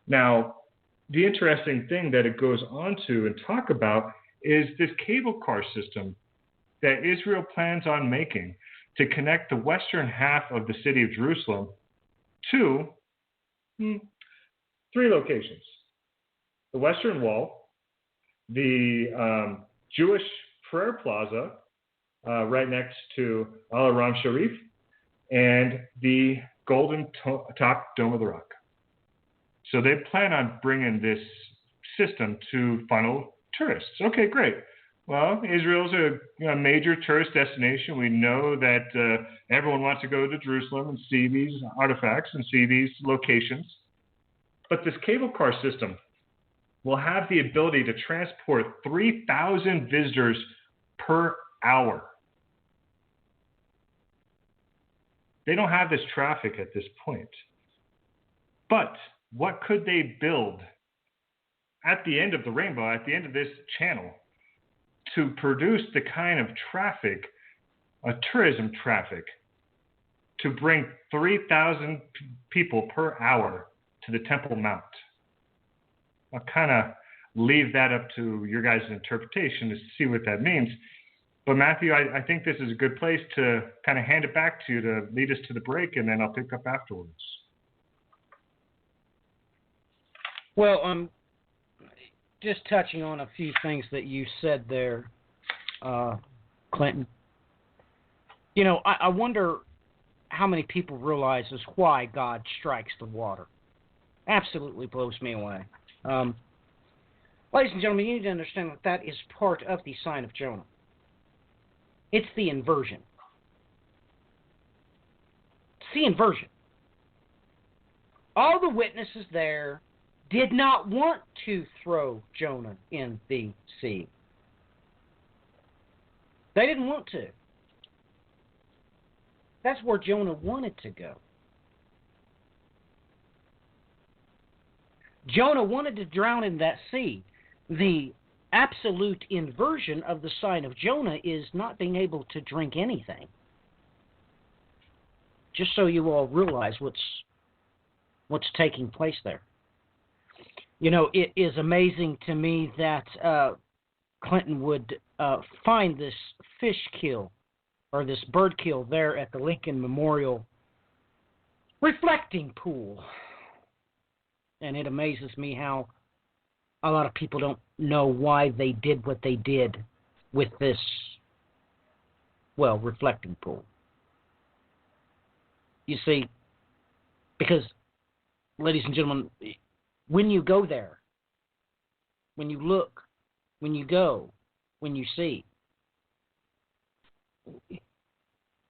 Now, the interesting thing that it goes on to and talk about is this cable car system that Israel plans on making to connect the western half of the city of Jerusalem to 3 locations: the Western Wall, the Jewish prayer plaza right next to Al Haram Sharif and the Golden Top Dome of the Rock. So they plan on bringing this system to funnel tourists. Okay, great. Well, Israel's a major tourist destination. We know that everyone wants to go to Jerusalem and see these artifacts and see these locations. But this cable car system will have the ability to transport 3,000 visitors per hour. They don't have this traffic at this point. But what could they build at the end of the rainbow, at the end of this channel, to produce the kind of traffic, a tourism traffic, to bring 3,000 people per hour to the Temple Mount? I'll kind of leave that up to your guys' interpretation to see what that means. But Matthew, I think this is a good place to kind of hand it back to you to lead us to the break, and then I'll pick up afterwards. Well, just touching on a few things that you said there, Clinton. You know, I wonder how many people realize why God strikes the water. Absolutely blows me away. Ladies and gentlemen, you need to understand that is part of the sign of Jonah. It's the inversion. It's the inversion. All the witnesses there did not want to throw Jonah in the sea. They didn't want to. That's where Jonah wanted to go. Jonah wanted to drown in that sea. The absolute inversion of the sign of Jonah is not being able to drink anything. Just so you all realize what's taking place there. You know, it is amazing to me that Clinton would find this fish kill or this bird kill there at the Lincoln Memorial reflecting pool. And it amazes me how a lot of people don't know why they did what they did with this, well, reflecting pool. You see, because, ladies and gentlemen, when you go there, when you look, when you go, when you see,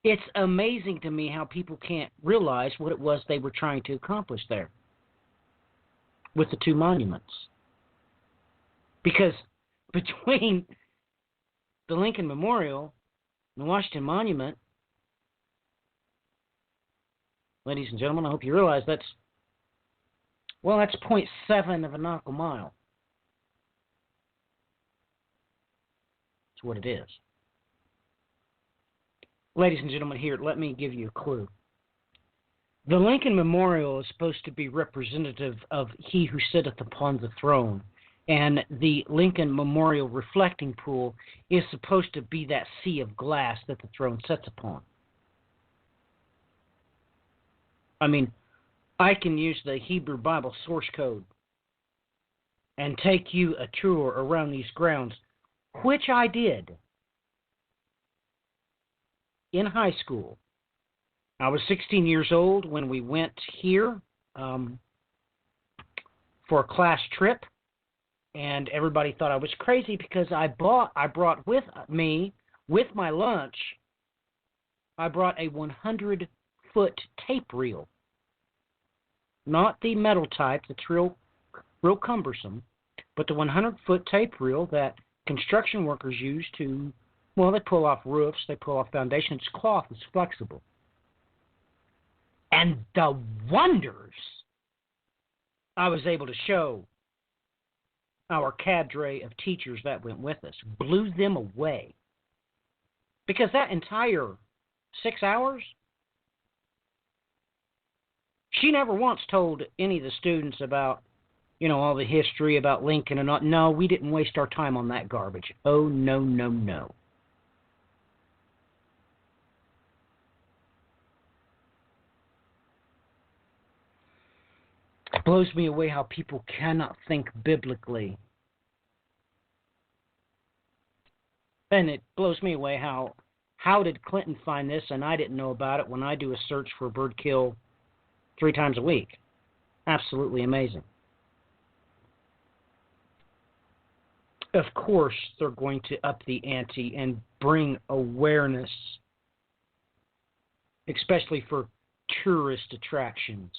it's amazing to me how people can't realize what it was they were trying to accomplish there with the two monuments. Because between the Lincoln Memorial and the Washington Monument, ladies and gentlemen, I hope you realize that's 0.7 of a nautical mile. That's what it is. Ladies and gentlemen, here, let me give you a clue. The Lincoln Memorial is supposed to be representative of he who sitteth upon the throne. And the Lincoln Memorial reflecting pool is supposed to be that sea of glass that the throne sits upon. I mean, I can use the Hebrew Bible source code and take you a tour around these grounds, which I did in high school. I was 16 years old when we went here for a class trip, and everybody thought I was crazy because I brought with me, with my lunch, I brought a 100-foot tape reel. Not the metal type that's real cumbersome, but the 100-foot tape reel that construction workers use to, well, they pull off roofs, they pull off foundations. Cloth is flexible. And the wonders I was able to show our cadre of teachers that went with us blew them away. Because that entire 6 hours, she never once told any of the students about, all the history about Lincoln and not. No, we didn't waste our time on that garbage. Oh, no, no, no. It blows me away how people cannot think biblically And it blows me away how did Clinton find this and I didn't know about it when I do a search for bird kill 3 times a week. Absolutely amazing. Of course, they're going to up the ante and bring awareness, especially for tourist attractions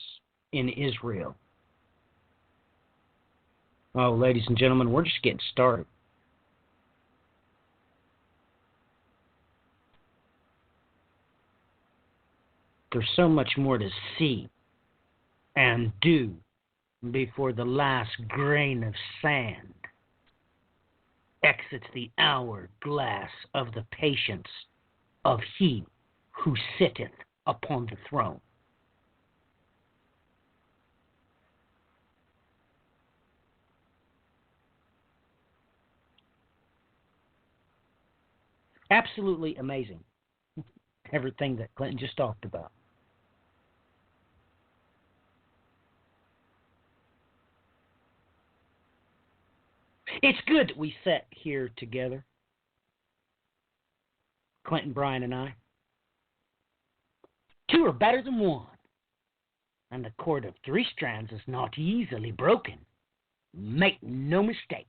in Israel. Oh, ladies and gentlemen, we're just getting started. There's so much more to see and do before the last grain of sand exits the hourglass of the patience of he who sitteth upon the throne. Absolutely amazing. Everything that Clinton just talked about. It's good that we sat here together, Clinton, Brian, and I. 2 are better than 1, and the cord of 3 strands is not easily broken. Make no mistakes.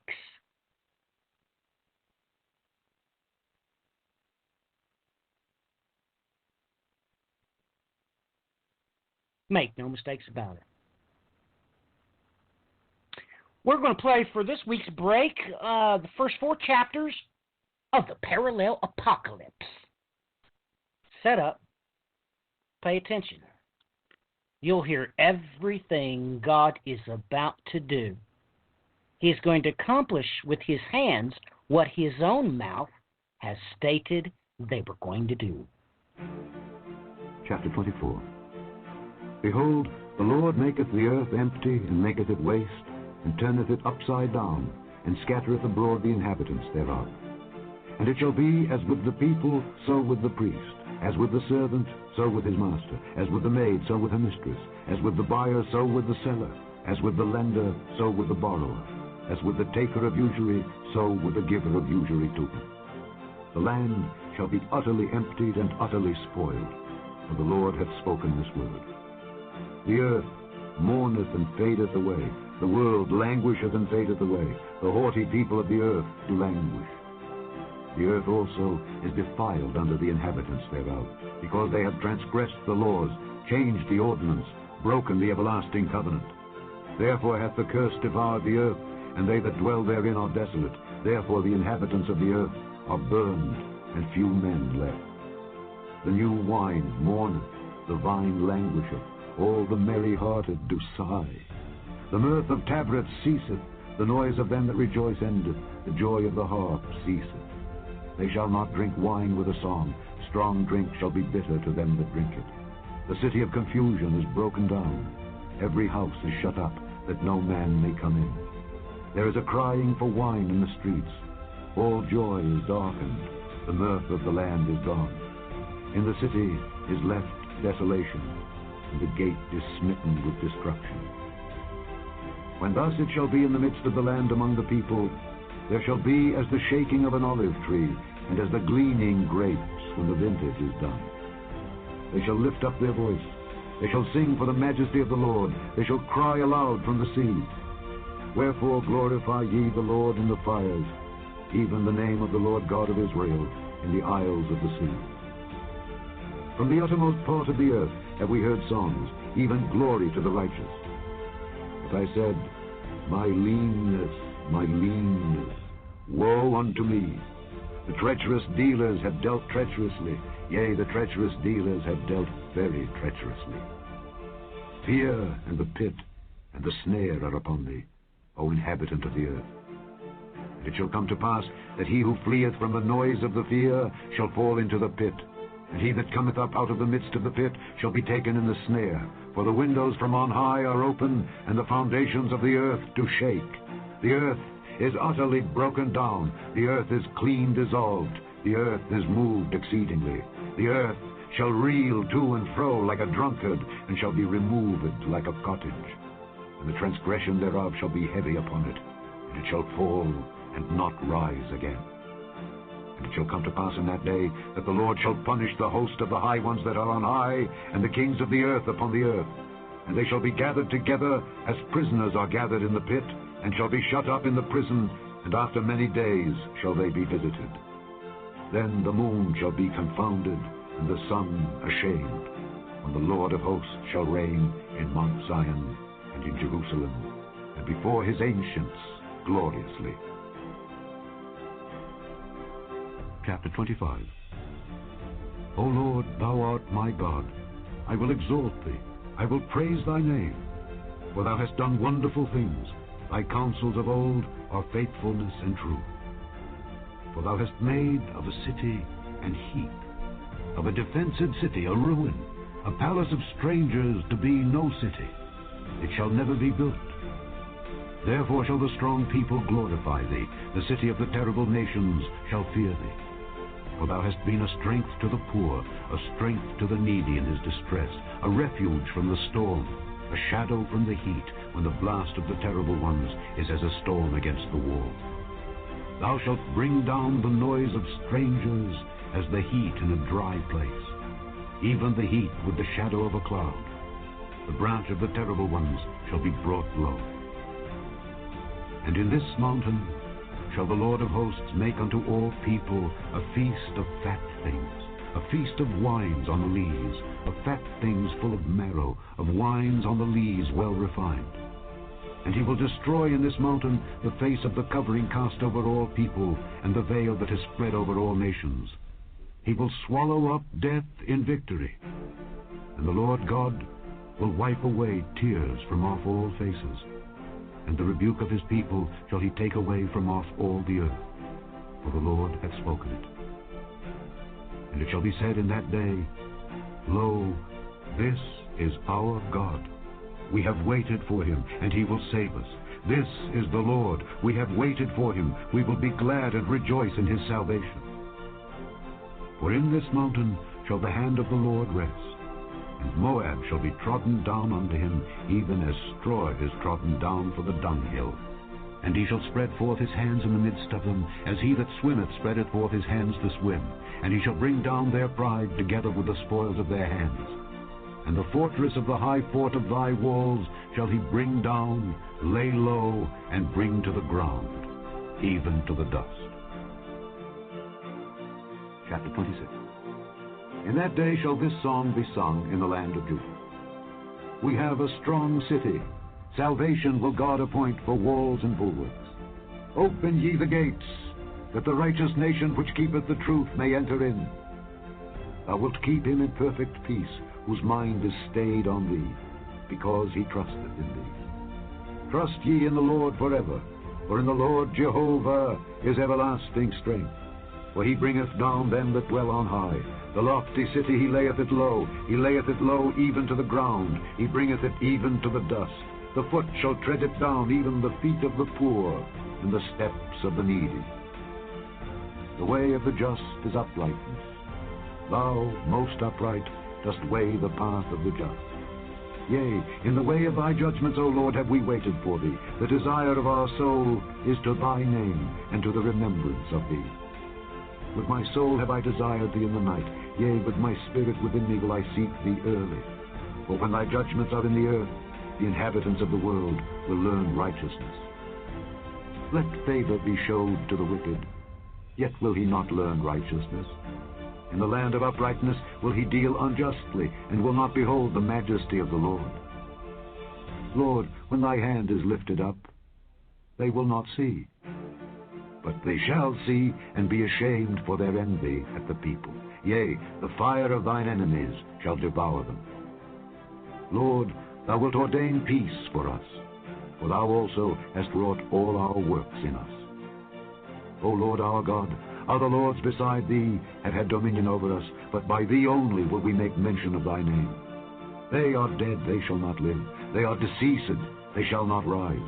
Make no mistakes about it. We're going to play for this week's break the first 4 chapters of the Parallel Apocalypse. Set up. Pay attention. You'll hear everything God is about to do. He is going to accomplish with his hands what his own mouth has stated they were going to do. Chapter 24. Behold, the Lord maketh the earth empty, and maketh it waste, and turneth it upside down, and scattereth abroad the inhabitants thereof. And it shall be as with the people, so with the priest, as with the servant, so with his master, as with the maid, so with her mistress, as with the buyer, so with the seller, as with the lender, so with the borrower, as with the taker of usury, so with the giver of usury to him. The land shall be utterly emptied and utterly spoiled, for the Lord hath spoken this word. The earth mourneth and fadeth away, the world languisheth and fadeth away, the haughty people of the earth do languish. The earth also is defiled under the inhabitants thereof, because they have transgressed the laws, changed the ordinance, broken the everlasting covenant. Therefore hath the curse devoured the earth, and they that dwell therein are desolate. Therefore the inhabitants of the earth are burned, and few men left. The new wine mourneth, the vine languisheth, all the merry-hearted do sigh. The mirth of tabrets ceaseth, the noise of them that rejoice endeth, the joy of the harp ceaseth. They shall not drink wine with a song, strong drink shall be bitter to them that drink it. The city of confusion is broken down, every house is shut up, that no man may come in. There is a crying for wine in the streets, all joy is darkened, the mirth of the land is gone. In the city is left desolation, and the gate is smitten with destruction. When thus it shall be in the midst of the land among the people, there shall be as the shaking of an olive tree, and as the gleaning grapes when the vintage is done. They shall lift up their voice, they shall sing for the majesty of the Lord, they shall cry aloud from the sea. Wherefore glorify ye the Lord in the fires, even the name of the Lord God of Israel in the isles of the sea. From the uttermost part of the earth have we heard songs, even glory to the righteous. But I said, my leanness, woe unto me! The treacherous dealers have dealt treacherously, yea, the treacherous dealers have dealt very treacherously. Fear and the pit and the snare are upon thee, O inhabitant of the earth. And it shall come to pass that he who fleeth from the noise of the fear shall fall into the pit, and he that cometh up out of the midst of the pit shall be taken in the snare. For the windows from on high are open, and the foundations of the earth do shake. The earth is utterly broken down, the earth is clean dissolved, the earth is moved exceedingly. The earth shall reel to and fro like a drunkard, and shall be removed like a cottage. And the transgression thereof shall be heavy upon it, and it shall fall and not rise again. And it shall come to pass in that day that the Lord shall punish the host of the high ones that are on high, and the kings of the earth upon the earth. And they shall be gathered together as prisoners are gathered in the pit, and shall be shut up in the prison, and after many days shall they be visited. Then the moon shall be confounded, and the sun ashamed, when the Lord of hosts shall reign in Mount Zion and in Jerusalem, and before his ancients gloriously. Chapter 25. O Lord, thou art my God. I will exalt thee. I will praise thy name. For thou hast done wonderful things. Thy counsels of old are faithfulness and truth. For thou hast made of a city an heap, of a defensive city a ruin, a palace of strangers to be no city. It shall never be built. Therefore shall the strong people glorify thee. The city of the terrible nations shall fear thee. For thou hast been a strength to the poor, a strength to the needy in his distress, a refuge from the storm, a shadow from the heat, when the blast of the terrible ones is as a storm against the wall. Thou shalt bring down the noise of strangers as the heat in a dry place, even the heat with the shadow of a cloud. The branch of the terrible ones shall be brought low. And in this mountain shall the Lord of hosts make unto all people a feast of fat things, a feast of wines on the lees, of fat things full of marrow, of wines on the lees well refined. And he will destroy in this mountain the face of the covering cast over all people, and the veil that is spread over all nations. He will swallow up death in victory. And the Lord God will wipe away tears from off all faces, and the rebuke of his people shall he take away from off all the earth, for the Lord hath spoken it. And it shall be said in that day, Lo, this is our God. We have waited for him, and he will save us. This is the Lord. We have waited for him. We will be glad and rejoice in his salvation. For in this mountain shall the hand of the Lord rest, and Moab shall be trodden down unto him, even as straw is trodden down for the dunghill. And he shall spread forth his hands in the midst of them, as he that swimmeth spreadeth forth his hands to swim. And he shall bring down their pride together with the spoils of their hands. And the fortress of the high fort of thy walls shall he bring down, lay low, and bring to the ground, even to the dust. Chapter 26. In that day shall this song be sung in the land of Judah. We have a strong city. Salvation will God appoint for walls and bulwarks. Open ye the gates, that the righteous nation which keepeth the truth may enter in. Thou wilt keep him in perfect peace, whose mind is stayed on thee, because he trusteth in thee. Trust ye in the Lord forever, for in the Lord Jehovah is everlasting strength. For he bringeth down them that dwell on high. The lofty city he layeth it low. He layeth it low even to the ground. He bringeth it even to the dust. The foot shall tread it down, even the feet of the poor, and the steps of the needy. The way of the just is uprightness. Thou, most upright, dost weigh the path of the just. Yea, in the way of thy judgments, O Lord, have we waited for thee. The desire of our soul is to thy name, and to the remembrance of thee. With my soul have I desired thee in the night. Yea, with my spirit within me will I seek thee early. For when thy judgments are in the earth, the inhabitants of the world will learn righteousness. Let favor be showed to the wicked, yet will he not learn righteousness. In the land of uprightness will he deal unjustly, and will not behold the majesty of the Lord. Lord, when thy hand is lifted up, they will not see. But they shall see, and be ashamed for their envy at the people. Yea, the fire of thine enemies shall devour them. Lord, thou wilt ordain peace for us, for thou also hast wrought all our works in us. O Lord our God, other lords beside thee have had dominion over us, but by thee only will we make mention of thy name. They are dead, they shall not live. They are deceased, they shall not rise.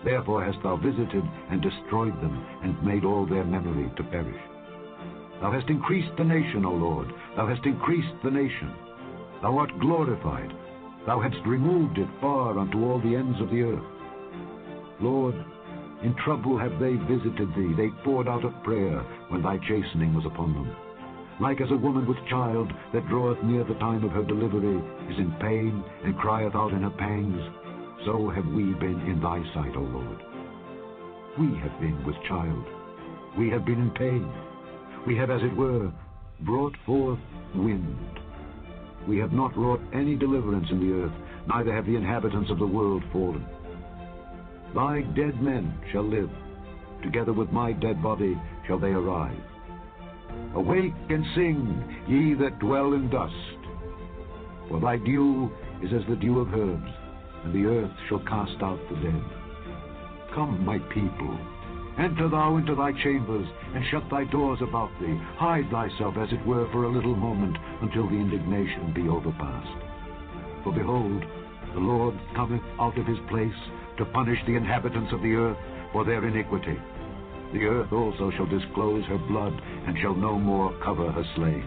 Therefore hast thou visited and destroyed them, and made all their memory to perish. Thou hast increased the nation, O Lord. Thou hast increased the nation. Thou art glorified. Thou hadst removed it far unto all the ends of the earth. Lord, In trouble have they visited thee. They poured out a prayer when thy chastening was upon them. Like as a woman with child that draweth near the time of her delivery, is in pain, and crieth out in her pangs, so have we been in thy sight, O Lord. We have been with child. We have been in pain. We have, as it were, brought forth wind. We have not wrought any deliverance in the earth, neither have the inhabitants of the world fallen. Thy dead men shall live. Together with my dead body shall they arise. Awake and sing, ye that dwell in dust. For thy dew is as the dew of herbs, and the earth shall cast out the dead. Come, my people, enter thou into thy chambers, and shut thy doors about thee. Hide thyself, as it were, for a little moment, until the indignation be overpast. For behold, the Lord cometh out of his place to punish the inhabitants of the earth for their iniquity. The earth also shall disclose her blood, and shall no more cover her slain.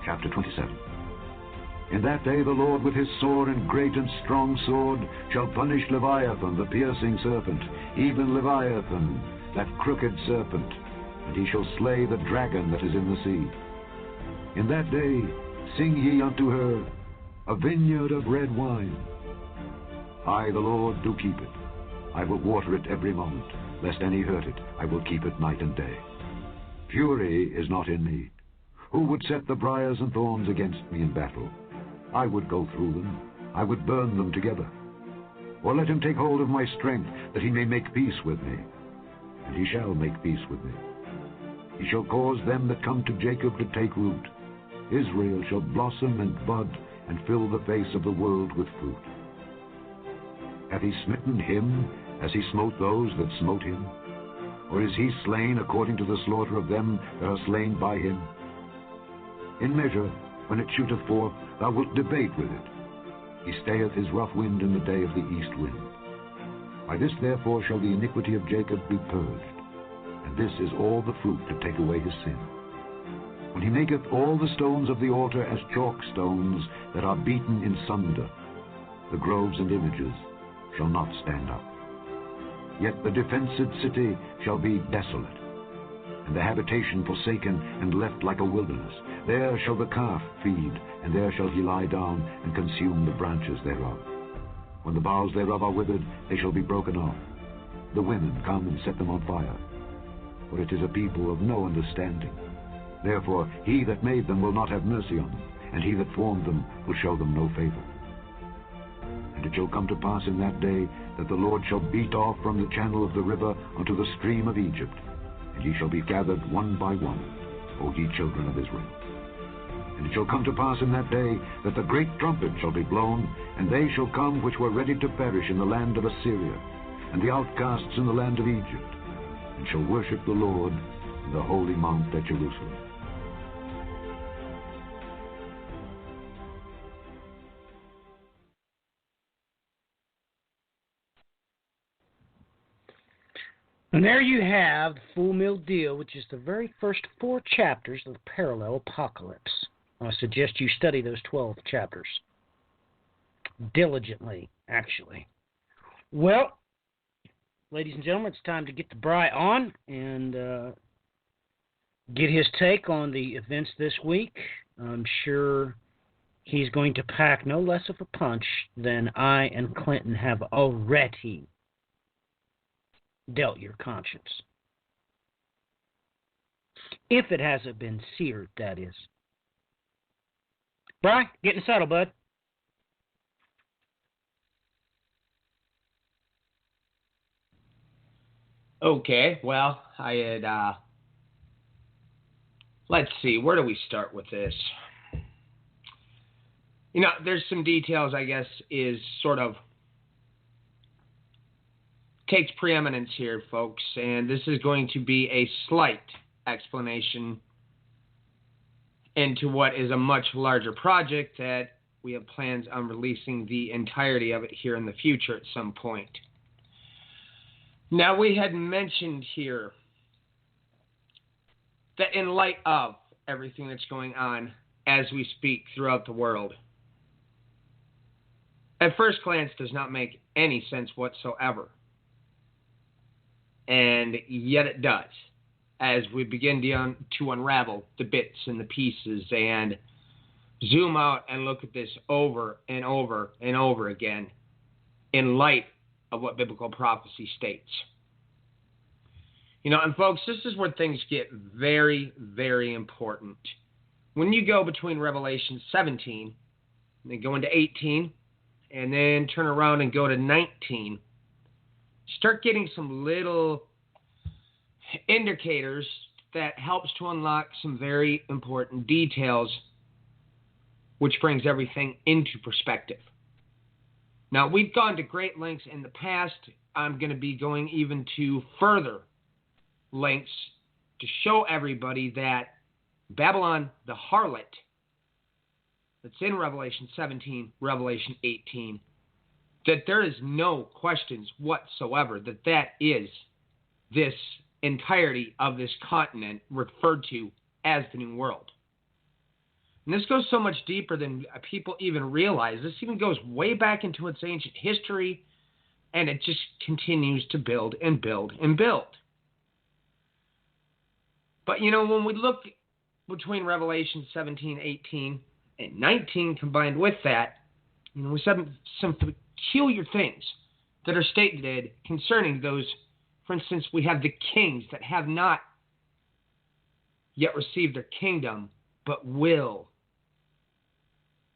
Chapter 27. In that day the Lord with his sore and great and strong sword shall punish Leviathan, the piercing serpent, even Leviathan, that crooked serpent, and he shall slay the dragon that is in the sea. In that day sing ye unto her, a vineyard of red wine. I, the Lord, do keep it. I will water it every moment, lest any hurt it. I will keep it night and day. Fury is not in me. Who would set the briars and thorns against me in battle? I would go through them. I would burn them together. Or let him take hold of my strength, that he may make peace with me. And he shall make peace with me. He shall cause them that come to Jacob to take root. Israel shall blossom and bud, and fill the face of the world with fruit. Hath he smitten him as he smote those that smote him? Or is he slain according to the slaughter of them that are slain by him? In measure, when it shooteth forth, thou wilt debate with it. He stayeth his rough wind in the day of the east wind. By this therefore shall the iniquity of Jacob be purged, and this is all the fruit to take away his sin. When he maketh all the stones of the altar as chalk stones that are beaten in sunder, the groves and images shall not stand up. Yet the defenced city shall be desolate, and the habitation forsaken and left like a wilderness. There shall the calf feed, and there shall he lie down and consume the branches thereof. When the boughs thereof are withered, they shall be broken off. The women come and set them on fire. For it is a people of no understanding. Therefore he that made them will not have mercy on them, and he that formed them will show them no favor. And it shall come to pass in that day that the Lord shall beat off from the channel of the river unto the stream of Egypt, and ye shall be gathered one by one, O ye children of Israel. And it shall come to pass in that day that the great trumpet shall be blown, and they shall come which were ready to perish in the land of Assyria, and the outcasts in the land of Egypt, and shall worship the Lord in the holy mount at Jerusalem. And there you have the Full Meal Deal, which is the very first 4 chapters of the Parallel Apocalypse. I suggest you study those 12 chapters diligently, actually. Well, ladies and gentlemen, it's time to get the Bri on and get his take on the events this week. I'm sure he's going to pack no less of a punch than I and Clinton have already dealt your conscience. If it hasn't been seared, that is. Bri, get in the saddle, bud. Okay, well, I had, let's see, where do we start with this? You know, there's some details, I guess, is sort of takes preeminence here, folks, and this is going to be a slight explanation into what is a much larger project that we have plans on releasing the entirety of it here in the future at some point. Now, we had mentioned here that in light of everything that's going on as we speak throughout the world, at first glance does not make any sense whatsoever. And yet it does, as we begin to unravel the bits and the pieces and zoom out and look at this over and over and over again in light of what biblical prophecy states. And folks, this is where things get very, very important. When you go between Revelation 17, and then go into 18, and then turn around and go to 19, start getting some little indicators that helps to unlock some very important details, which brings everything into perspective. Now, we've gone to great lengths in the past. I'm going to be going even to further lengths to show everybody that Babylon, the harlot, that's in Revelation 17, Revelation 18, that there is no questions whatsoever that is this entirety of this continent referred to as the New World. And this goes so much deeper than people even realize. This even goes way back into its ancient history, and it just continues to build and build and build. But, when we look between Revelation 17, 18, and 19 combined with that, we have some peculiar things that are stated concerning those. For instance, we have the kings that have not yet received their kingdom, but will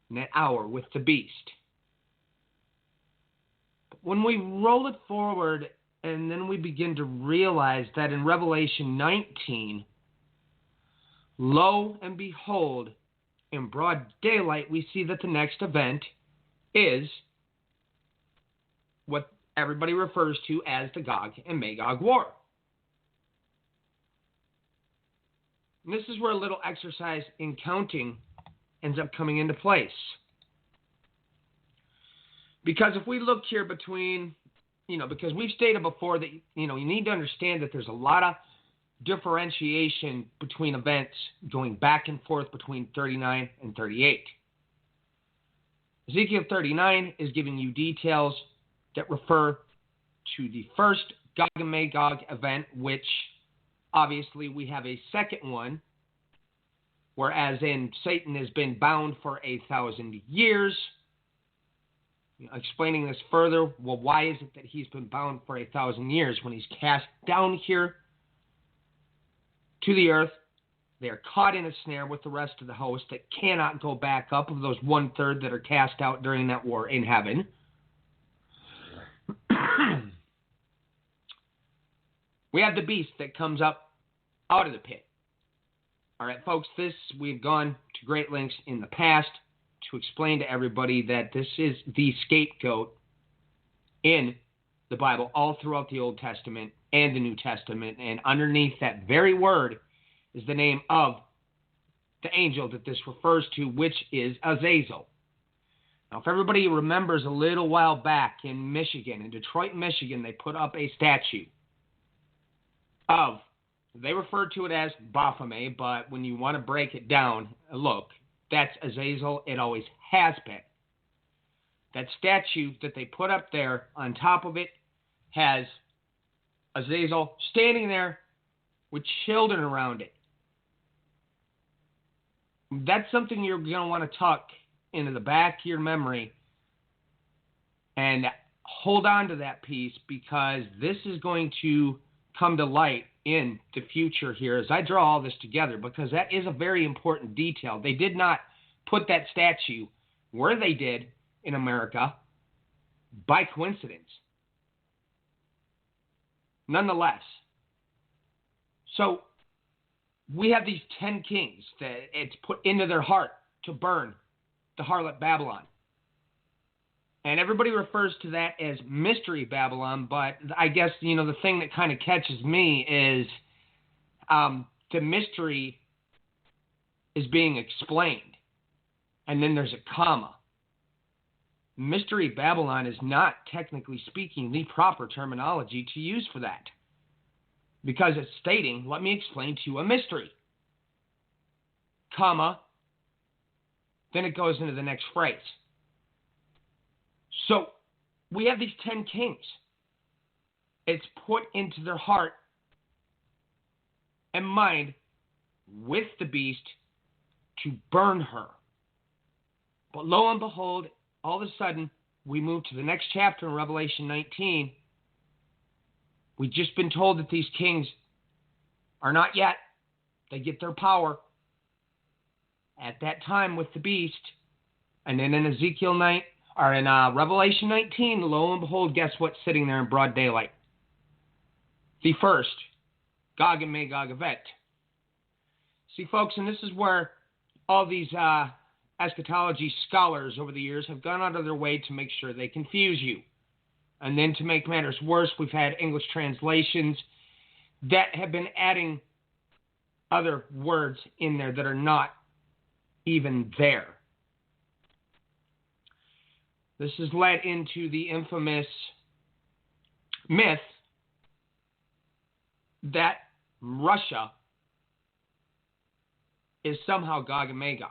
in that hour with the beast. But when we roll it forward and then we begin to realize that in Revelation 19, lo and behold, in broad daylight, we see that the next event is what everybody refers to as the Gog and Magog War. And this is where a little exercise in counting ends up coming into place. Because if we look here between, because we've stated before that, you need to understand that there's a lot of differentiation between events going back and forth between 39 and 38. Ezekiel 39 is giving you details that refer to the first Gog and Magog event, which obviously we have a second one, whereas in Satan has been bound for 1,000 years. Explaining this further, well, why is it that he's been bound for 1,000 years when he's cast down here to the earth? They are caught in a snare with the rest of the host that cannot go back up, of those 1/3 that are cast out during that war in heaven. We have the beast that comes up out of the pit. All right, folks, we've gone to great lengths in the past to explain to everybody that this is the scapegoat in the Bible, all throughout the Old Testament and the New Testament. And underneath that very word is the name of the angel that this refers to, which is Azazel. Now, if everybody remembers a little while back in Michigan, in Detroit, Michigan, they put up a statue of, they refer to it as Baphomet, but when you want to break it down, look, that's Azazel. It always has been. That statue that they put up there, on top of it, has Azazel standing there with children around it. That's something you're going to want to tuck into the back of your memory and hold on to that piece, because this is going to come to light in the future here as I draw all this together, because that is a very important detail. They did not put that statue where they did in America by coincidence. Nonetheless, so we have these 10 kings that it's put into their heart to burn the harlot Babylon. And everybody refers to that as Mystery Babylon, but I guess, the thing that kind of catches me is the mystery is being explained. And then there's a comma. Mystery Babylon is not, technically speaking, the proper terminology to use for that. Because it's stating, let me explain to you a mystery. Comma. Then it goes into the next phrase. So, we have these 10 kings. it's put into their heart and mind with the beast to burn her. But lo and behold, all of a sudden, we move to the next chapter in Revelation 19. We've just been told that these kings are not yet. They get their power at that time with the beast. And then in Revelation 19, lo and behold, guess what's sitting there in broad daylight? The first Gog and Magog event. See, folks, and this is where all these eschatology scholars over the years have gone out of their way to make sure they confuse you. And then to make matters worse, we've had English translations that have been adding other words in there that are not even there. This has led into the infamous myth that Russia is somehow Gog and Magog.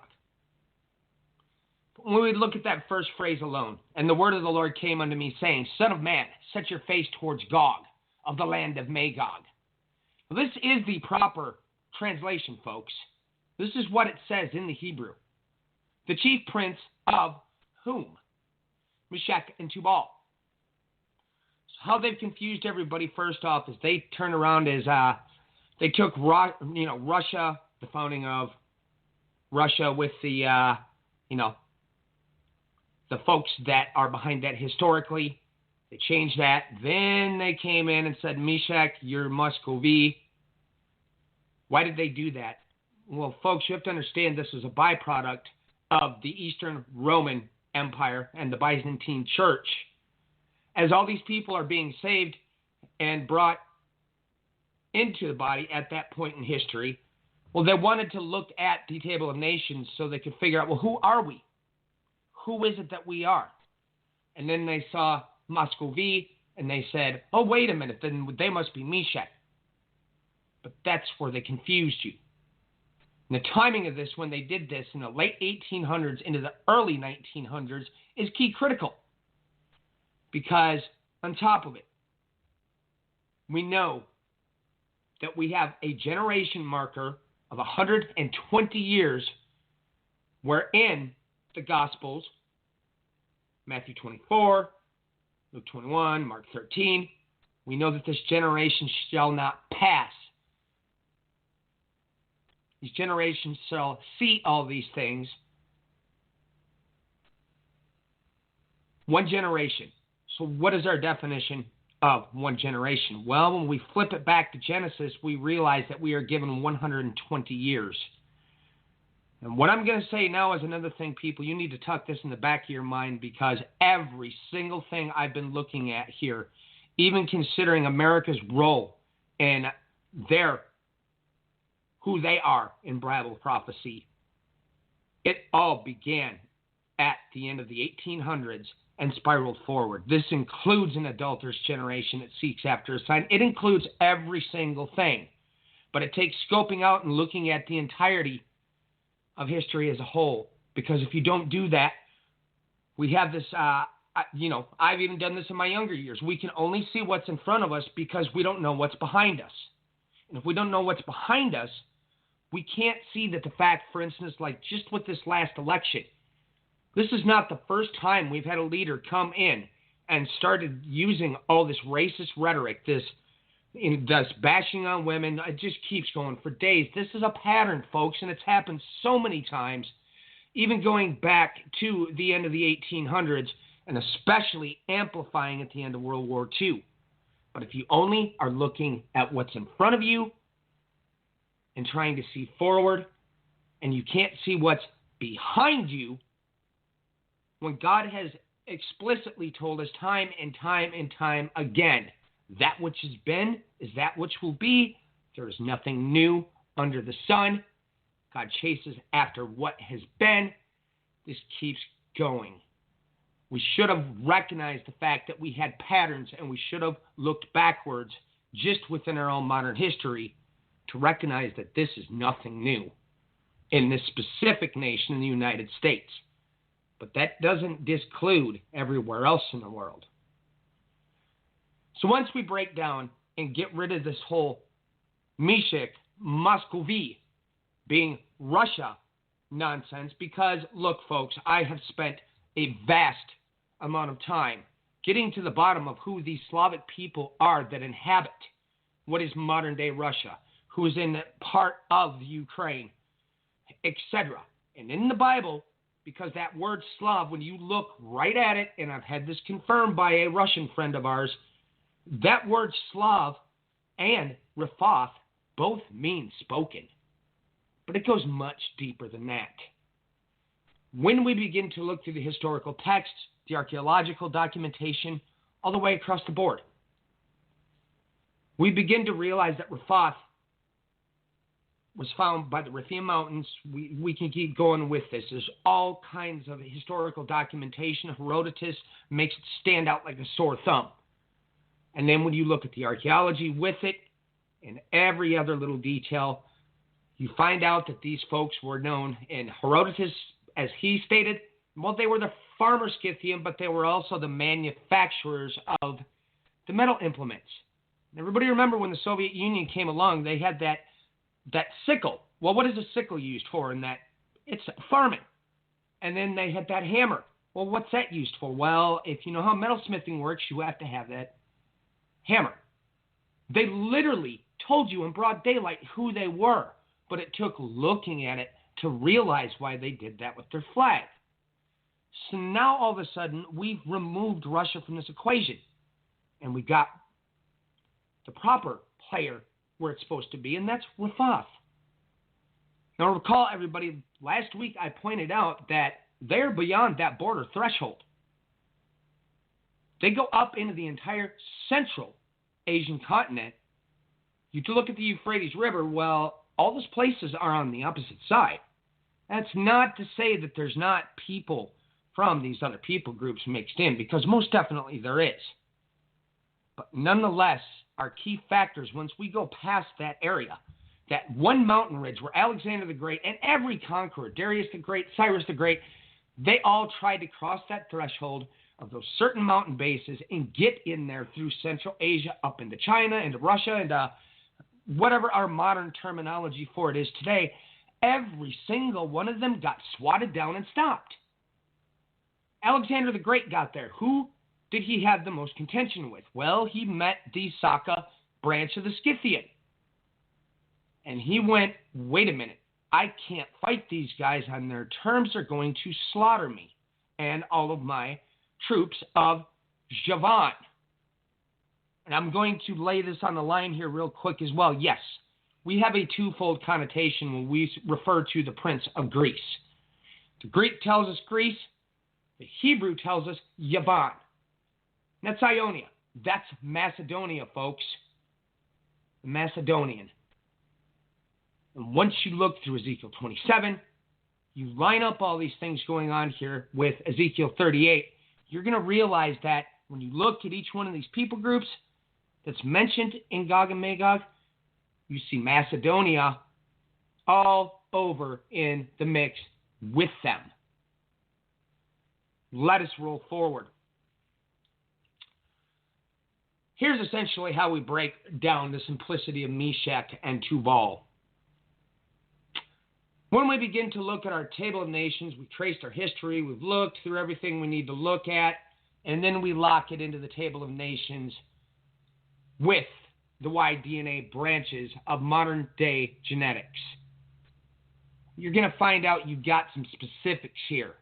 When we look at that first phrase alone, and the word of the Lord came unto me, saying, Son of man, set your face towards Gog of the land of Magog. Well, this is the proper translation, folks. This is what it says in the Hebrew. The chief prince of whom? Meshach and Tubal. So how they've confused everybody first off is they turn around as they took Russia, the founding of Russia with the the folks that are behind that historically. They changed that. Then they came in and said, Meshach, you're Muscovy. Why did they do that? Well, folks, you have to understand this is a byproduct of the Eastern Roman Empire and the Byzantine Church. As all these people are being saved and brought into the body at that point in history, well, they wanted to look at the Table of Nations so they could figure out, well, who are we? Who is it that we are? And then they saw Muscovy, and they said, oh, wait a minute, then they must be Meshach. But that's where they confused you. And the timing of this, when they did this in the late 1800s into the early 1900s, is key critical. Because on top of it, we know that we have a generation marker of 120 years wherein the Gospels, Matthew 24, Luke 21, Mark 13, we know that this generation shall not pass. These generations shall see all these things. One generation. So what is our definition of one generation? Well, when we flip it back to Genesis, we realize that we are given 120 years. And what I'm going to say now is another thing, people. You need to tuck this in the back of your mind, because every single thing I've been looking at here, even considering America's role in who they are in Bible prophecy, it all began at the end of the 1800s and spiraled forward. This includes an adulterous generation that seeks after a sign. It includes every single thing. But it takes scoping out and looking at the entirety of history as a whole. Because if you don't do that, we have this, I've even done this in my younger years. We can only see what's in front of us because we don't know what's behind us. And if we don't know what's behind us, we can't see that the fact, for instance, like just with this last election, this is not the first time we've had a leader come in and started using all this racist rhetoric, this bashing on women. It just keeps going for days. This is a pattern, folks, and it's happened so many times, even going back to the end of the 1800s, and especially amplifying at the end of World War II. But if you only are looking at what's in front of you and trying to see forward, and you can't see what's behind you, when God has explicitly told us time and time and time again, that which has been is that which will be. There is nothing new under the sun. God chases after what has been. This keeps going. We should have recognized the fact that we had patterns, and we should have looked backwards just within our own modern history to recognize that this is nothing new in this specific nation in the United States. But that doesn't disclude everywhere else in the world. So once we break down and get rid of this whole Meshach, Muscovy being Russia nonsense, because look, folks, I have spent a vast amount of time getting to the bottom of who these Slavic people are that inhabit what is modern day Russia, who is in part of Ukraine, etc. And in the Bible, because that word Slav, when you look right at it, and I've had this confirmed by a Russian friend of ours, that word Slav and Rephath both mean spoken. But it goes much deeper than that. When we begin to look through the historical texts, the archaeological documentation, all the way across the board, we begin to realize that Rephath was found by the Ripheum Mountains. We can keep going with this. There's all kinds of historical documentation. Herodotus makes it stand out like a sore thumb. And then when you look at the archaeology with it and every other little detail, you find out that these folks were known, and Herodotus, as he stated, well, they were the farmer Scythian, but they were also the manufacturers of the metal implements. And everybody remember when the Soviet Union came along, they had that sickle. Well, what is a sickle used for in that? It's farming. And then they had that hammer. Well, what's that used for? Well, if you know how metalsmithing works, you have to have that hammer. They literally told you in broad daylight who they were, but it took looking at it to realize why they did that with their flag. So now all of a sudden, we've removed Russia from this equation, and we got the proper player where it's supposed to be, and that's Rephath. Now recall, everybody, last week I pointed out that they're beyond that border threshold. They go up into the entire Central Asian continent. You look at the Euphrates River, well, all those places are on the opposite side. That's not to say that there's not people from these other people groups mixed in, because most definitely there is. But nonetheless, our key factors, once we go past that area, that one mountain ridge where Alexander the Great and every conqueror, Darius the Great, Cyrus the Great, they all tried to cross that threshold of those certain mountain bases and get in there through Central Asia, up into China, into Russia, and whatever our modern terminology for it is today. Every single one of them got swatted down and stopped. Alexander the Great got there. Who did he have the most contention with? Well, he met the Saka branch of the Scythian. And he went, wait a minute, I can't fight these guys on their terms. They're going to slaughter me and all of my troops of Javan. And I'm going to lay this on the line here real quick as well. Yes, we have a twofold connotation when we refer to the Prince of Greece. The Greek tells us Greece. The Hebrew tells us Yavan. That's Ionia. That's Macedonia, folks. The Macedonian. And once you look through Ezekiel 27, you line up all these things going on here with Ezekiel 38, you're going to realize that when you look at each one of these people groups that's mentioned in Gog and Magog, you see Macedonia all over in the mix with them. Let us roll forward. Here's essentially how we break down the simplicity of Meshach and Tubal. When we begin to look at our table of nations, we've traced our history, we've looked through everything we need to look at, and then we lock it into the table of nations with the wide DNA branches of modern day genetics. You're going to find out you've got some specifics here.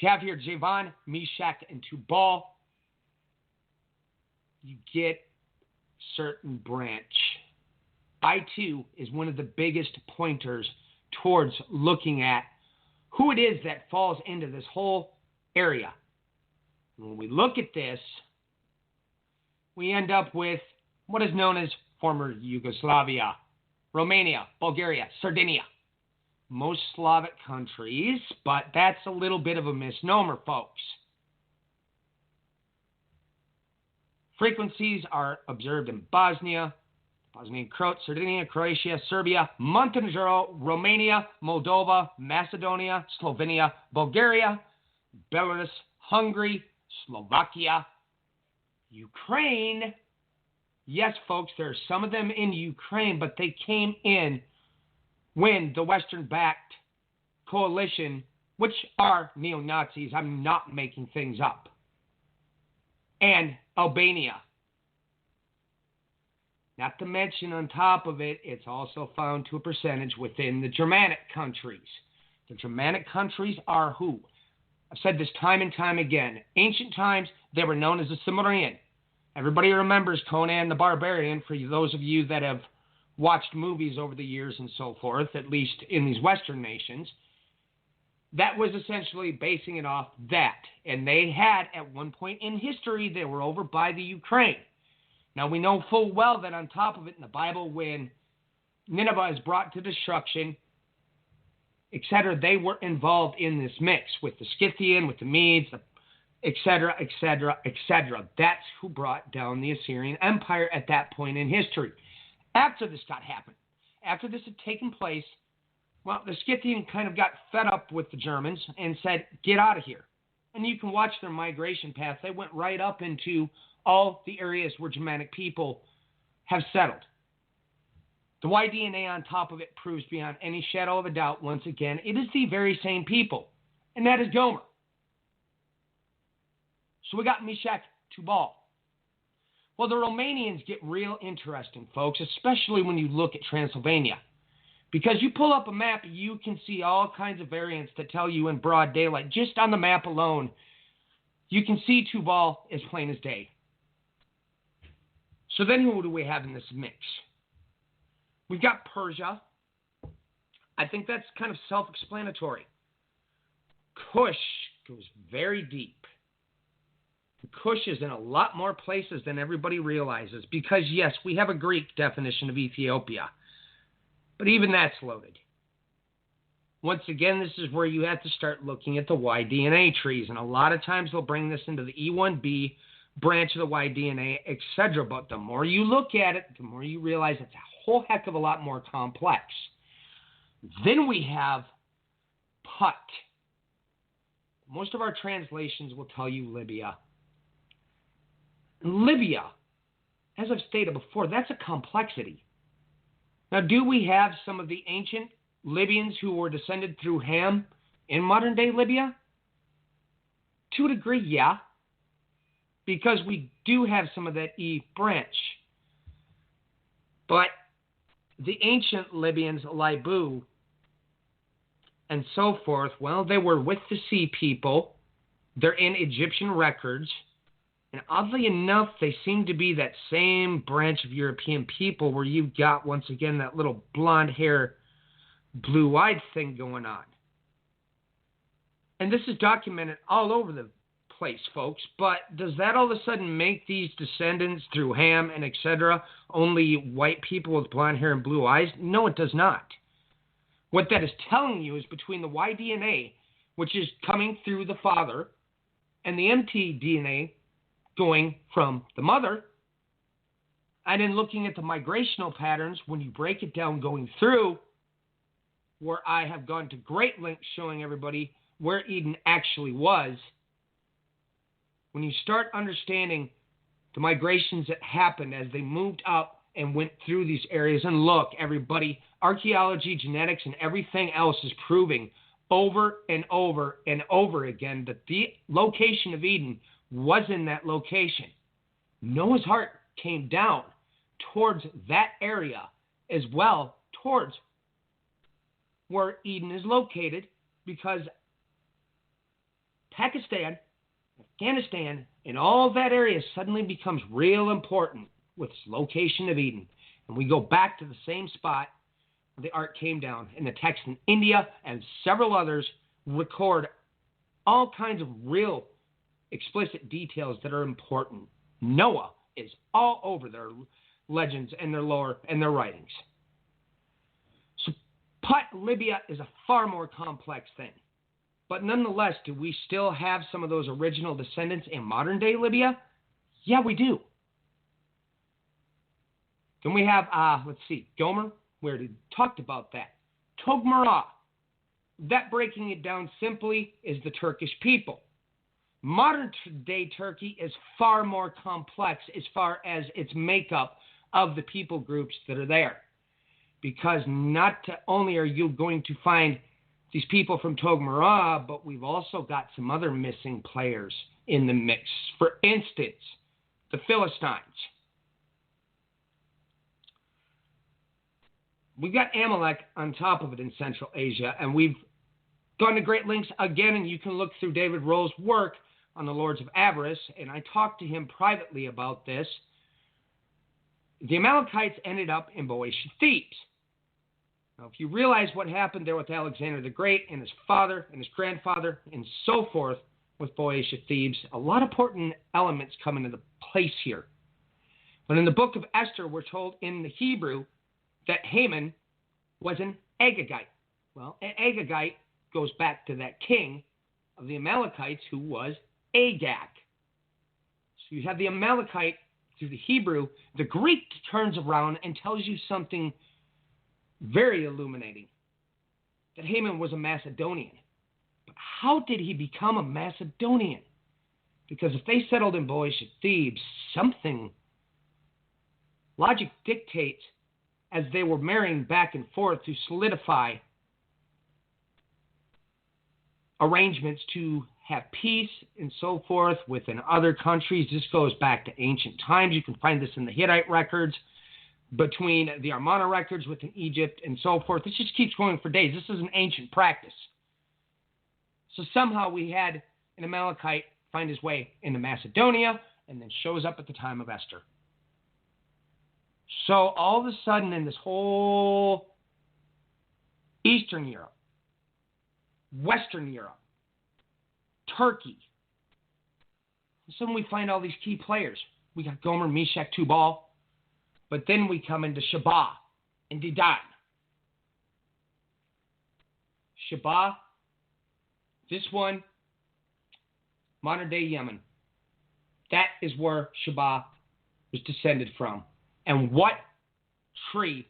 You have here Javan, Meshach, and Tubal. You get certain branch. I2 is one of the biggest pointers towards looking at who it is that falls into this whole area. When we look at this, we end up with what is known as former Yugoslavia, Romania, Bulgaria, Sardinia. Most Slavic countries, but that's a little bit of a misnomer, folks. Frequencies are observed in Bosnia, Sardinia, Croatia, Serbia, Montenegro, Romania, Moldova, Macedonia, Slovenia, Bulgaria, Belarus, Hungary, Slovakia, Ukraine, yes, folks, there are some of them in Ukraine, but they came in when the Western-backed coalition, which are neo-Nazis, I'm not making things up, and Albania. Not to mention, on top of it, it's also found to a percentage within the Germanic countries. The Germanic countries are who? I've said this time and time again. Ancient times, they were known as the Cimmerian. Everybody remembers Conan the Barbarian, for those of you that have watched movies over the years and so forth, at least in these Western nations. That was essentially basing it off that. And they had, at one point in history, they were over by the Ukraine. Now, we know full well that on top of it in the Bible, when Nineveh is brought to destruction, etc., they were involved in this mix with the Scythian, with the Medes, etc., etc., etc. That's who brought down the Assyrian Empire at that point in history. After this happened, after this had taken place, well, the Scythian kind of got fed up with the Germans and said, get out of here. And you can watch their migration path. They went right up into all the areas where Germanic people have settled. The Y-DNA on top of it proves beyond any shadow of a doubt, once again, it is the very same people, and that is Gomer. So we got Meshach, Tubal. Well, the Romanians get real interesting, folks, especially when you look at Transylvania. Because you pull up a map, you can see all kinds of variants that tell you in broad daylight. Just on the map alone, you can see Tubal as plain as day. So then who do we have in this mix? We've got Persia. I think that's kind of self-explanatory. Kush goes very deep. Kush is in a lot more places than everybody realizes because, yes, we have a Greek definition of Ethiopia, but even that's loaded. Once again, this is where you have to start looking at the Y-DNA trees, and a lot of times they'll bring this into the E1B branch of the Y-DNA, etc. But the more you look at it, the more you realize it's a whole heck of a lot more complex. Then we have Put. Most of our translations will tell you Libya. Libya, as I've stated before, that's a complexity. Now, do we have some of the ancient Libyans who were descended through Ham in modern-day Libya? To a degree, yeah, because we do have some of that E branch. But the ancient Libyans, Libu, and so forth, well, they were with the Sea people. They're in Egyptian records. And oddly enough, they seem to be that same branch of European people where you've got, once again, that little blonde hair, blue-eyed thing going on. And this is documented all over the place, folks. But does that all of a sudden make these descendants through Ham and etc. only white people with blonde hair and blue eyes? No, it does not. What that is telling you is between the Y-DNA, which is coming through the father, and the mtDNA, going from the mother, and then looking at the migrational patterns when you break it down going through, where I have gone to great lengths showing everybody where Eden actually was. When you start understanding the migrations that happened as they moved up and went through these areas, and look, everybody, archaeology, genetics, and everything else is proving over and over and over again that the location of Eden was in that location. Noah's Ark came down towards that area as well, towards where Eden is located, because Pakistan, Afghanistan, and all that area suddenly becomes real important with its location of Eden. And we go back to the same spot where the Ark came down, and the text in India and several others record all kinds of real explicit details that are important. Noah is all over their legends and their lore and their writings. So Put, Libya is a far more complex thing. But nonetheless, do we still have some of those original descendants in modern-day Libya? Yeah, we do. Then we have, Gomer, where we talked about that. Togmara. That, breaking it down simply, is the Turkish people. Modern-day Turkey is far more complex as far as its makeup of the people groups that are there. Because not only are you going to find these people from Togmara, but we've also got some other missing players in the mix. For instance, the Philistines. We've got Amalek on top of it in Central Asia, and we've gone to great lengths again, and you can look through David Rowe's work on the Lords of Avarice, and I talked to him privately about this. The Amalekites ended up in Boeotian Thebes. Now, if you realize what happened there with Alexander the Great and his father and his grandfather and so forth with Boeotian Thebes, a lot of important elements come into place here. But in the book of Esther, we're told in the Hebrew that Haman was an Agagite. Well, an Agagite goes back to that king of the Amalekites who was Agag. So you have the Amalekite through the Hebrew. The Greek turns around and tells you something very illuminating, that Haman was a Macedonian. But how did he become a Macedonian? Because if they settled in Boeotian Thebes, something, logic dictates, as they were marrying back and forth to solidify arrangements to have peace and so forth within other countries. This goes back to ancient times. You can find this in the Hittite records, between the Amarna records within Egypt and so forth. This just keeps going for days. This is an ancient practice. So somehow we had an Amalekite find his way into Macedonia and then shows up at the time of Esther. So all of a sudden in this whole Eastern Europe, Western Europe, Turkey, suddenly we find all these key players. We got Gomer, Meshach, Tubal, but then we come into Sheba and Dedan. Sheba, this one, modern day Yemen. That is where Sheba was descended from. And what tree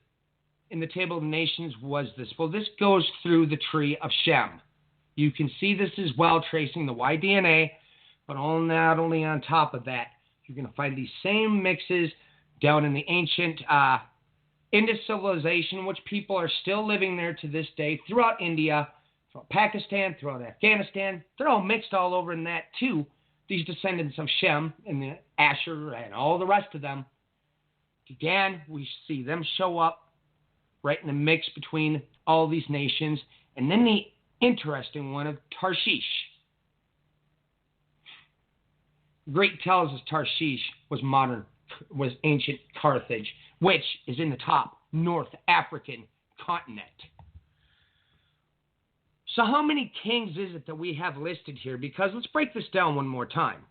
in the Table of Nations was this? Well, this goes through the tree of Shem. You can see this as well, tracing the Y DNA, but not only on top of that, you're going to find these same mixes down in the ancient Indus civilization, which people are still living there to this day, throughout India, throughout Pakistan, throughout Afghanistan. They're all mixed all over in that too, these descendants of Shem and the Asher and all the rest of them. Again, we see them show up right in the mix between all these nations. And then the interesting one of Tarshish. Greek tells us Tarshish was ancient Carthage, which is in the top North African continent. So how many kings is it that we have listed here? Because let's break this down one more time.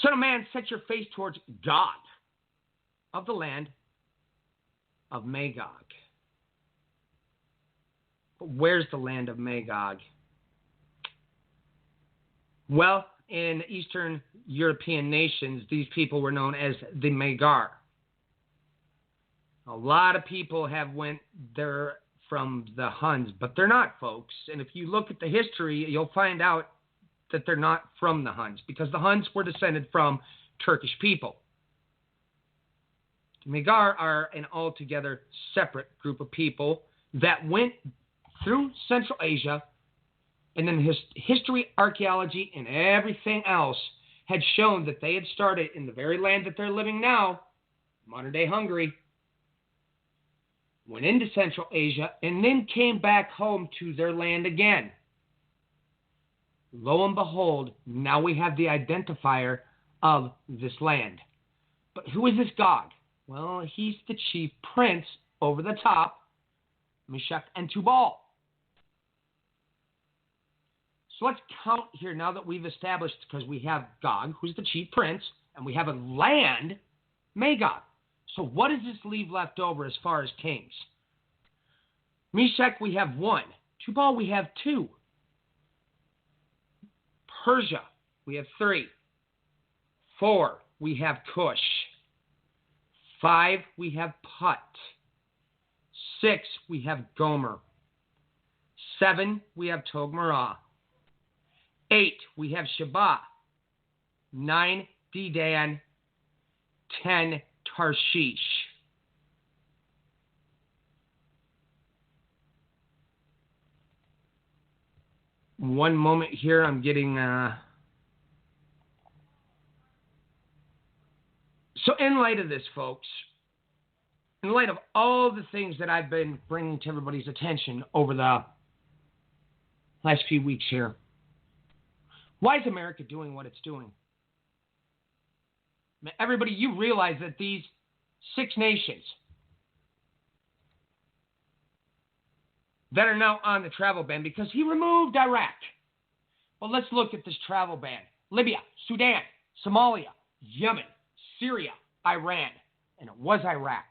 Son of man, set your face towards God of the land of Magog. But where's the land of Magog? Well, in Eastern European nations, these people were known as the Magyar. A lot of people have went there from the Huns, but they're not, folks. And if you look at the history, you'll find out that they're not from the Huns, because the Huns were descended from Turkish people. The Magyar are an altogether separate group of people that went through Central Asia, and then history, archaeology, and everything else had shown that they had started in the very land that they're living now, modern-day Hungary, went into Central Asia, and then came back home to their land again. Lo and behold, now we have the identifier of this land. But who is this Gog? Well, he's the chief prince over the top, Meshach and Tubal. So let's count here now that we've established, because we have Gog, who's the chief prince, and we have a land, Magog. So what does this leave left over as far as kings? Meshach, we have 1. Tubal, we have 2. Persia, we have 3. 4, we have Cush. 5, we have Put. 6, we have Gomer. 7, we have Togmara. 8, we have Sheba. 9, Dedan. 10, Tarshish. One moment here, I'm getting... So in light of this, folks, in light of all the things that I've been bringing to everybody's attention over the last few weeks here, why is America doing what it's doing? Everybody, you realize that these 6 nations that are now on the travel ban because he removed Iraq. Well, let's look at this travel ban. Libya, Sudan, Somalia, Yemen, Syria, Iran, and it was Iraq.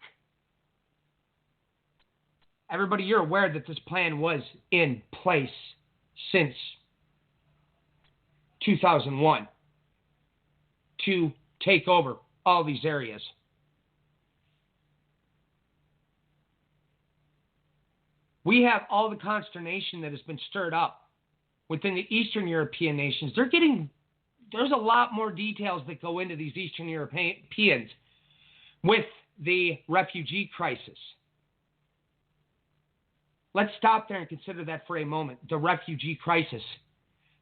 Everybody, you're aware that this plan was in place since 2001 to take over all these areas. We have all the consternation that has been stirred up within the Eastern European nations. There's a lot more details that go into these Eastern Europeans with the refugee crisis. Let's stop there and consider that for a moment, the refugee crisis.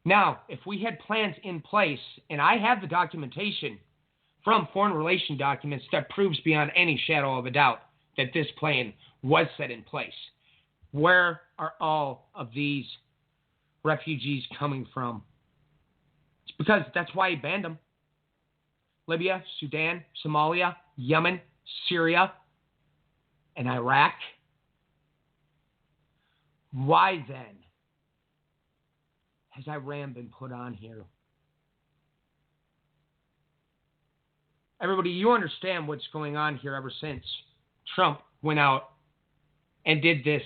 Now, if we had plans in place, and I have the documentation from foreign relation documents that proves beyond any shadow of a doubt that this plan was set in place, where are all of these refugees coming from? It's because that's why he banned them. Libya, Sudan, Somalia, Yemen, Syria, and Iraq. Why then has Iran been put on here? Everybody, you understand what's going on here ever since Trump went out and did this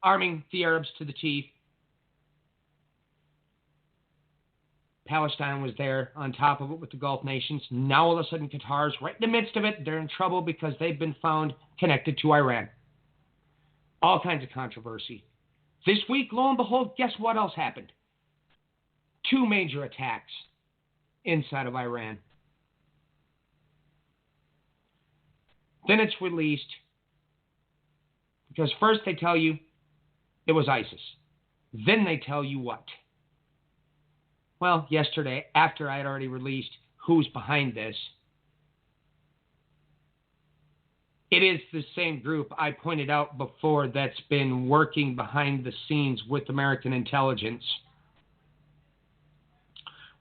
arming the Arabs to the teeth. Palestine was there on top of it with the Gulf nations. Now all of a sudden Qatar's right in the midst of it. They're in trouble because they've been found connected to Iran. All kinds of controversy. This week, lo and behold, guess what else happened? 2 major attacks inside of Iran. Then it's released because first they tell you it was ISIS. Then they tell you what? Well, yesterday, after I had already released who's behind this, it is the same group I pointed out before that's been working behind the scenes with American intelligence,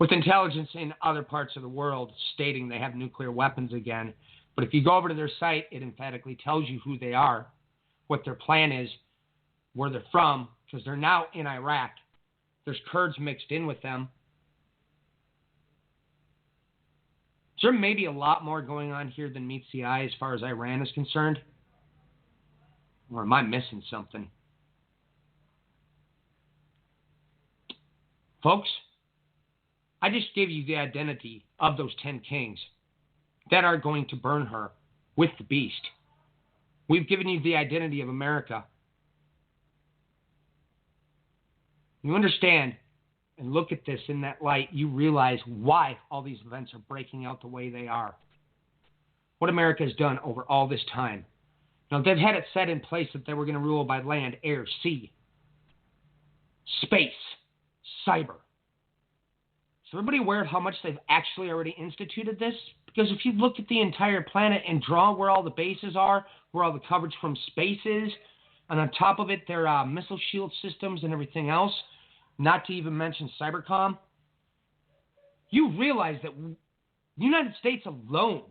with intelligence in other parts of the world stating they have nuclear weapons again. But if you go over to their site, it emphatically tells you who they are, what their plan is, where they're from, because they're now in Iraq. There's Kurds mixed in with them. Is there maybe a lot more going on here than meets the eye as far as Iran is concerned? Or am I missing something? Folks, I just gave you the identity of those 10 kings that are going to burn her with the beast. We've given you the identity of America. You understand and look at this in that light, you realize why all these events are breaking out the way they are. What America has done over all this time. Now, they've had it set in place that they were going to rule by land, air, sea, space, cyber. Is everybody aware of how much they've actually already instituted this? Because if you look at the entire planet and draw where all the bases are, where all the coverage from space is, and on top of it, their missile shield systems and everything else, not to even mention cybercom, you realize that the United States alone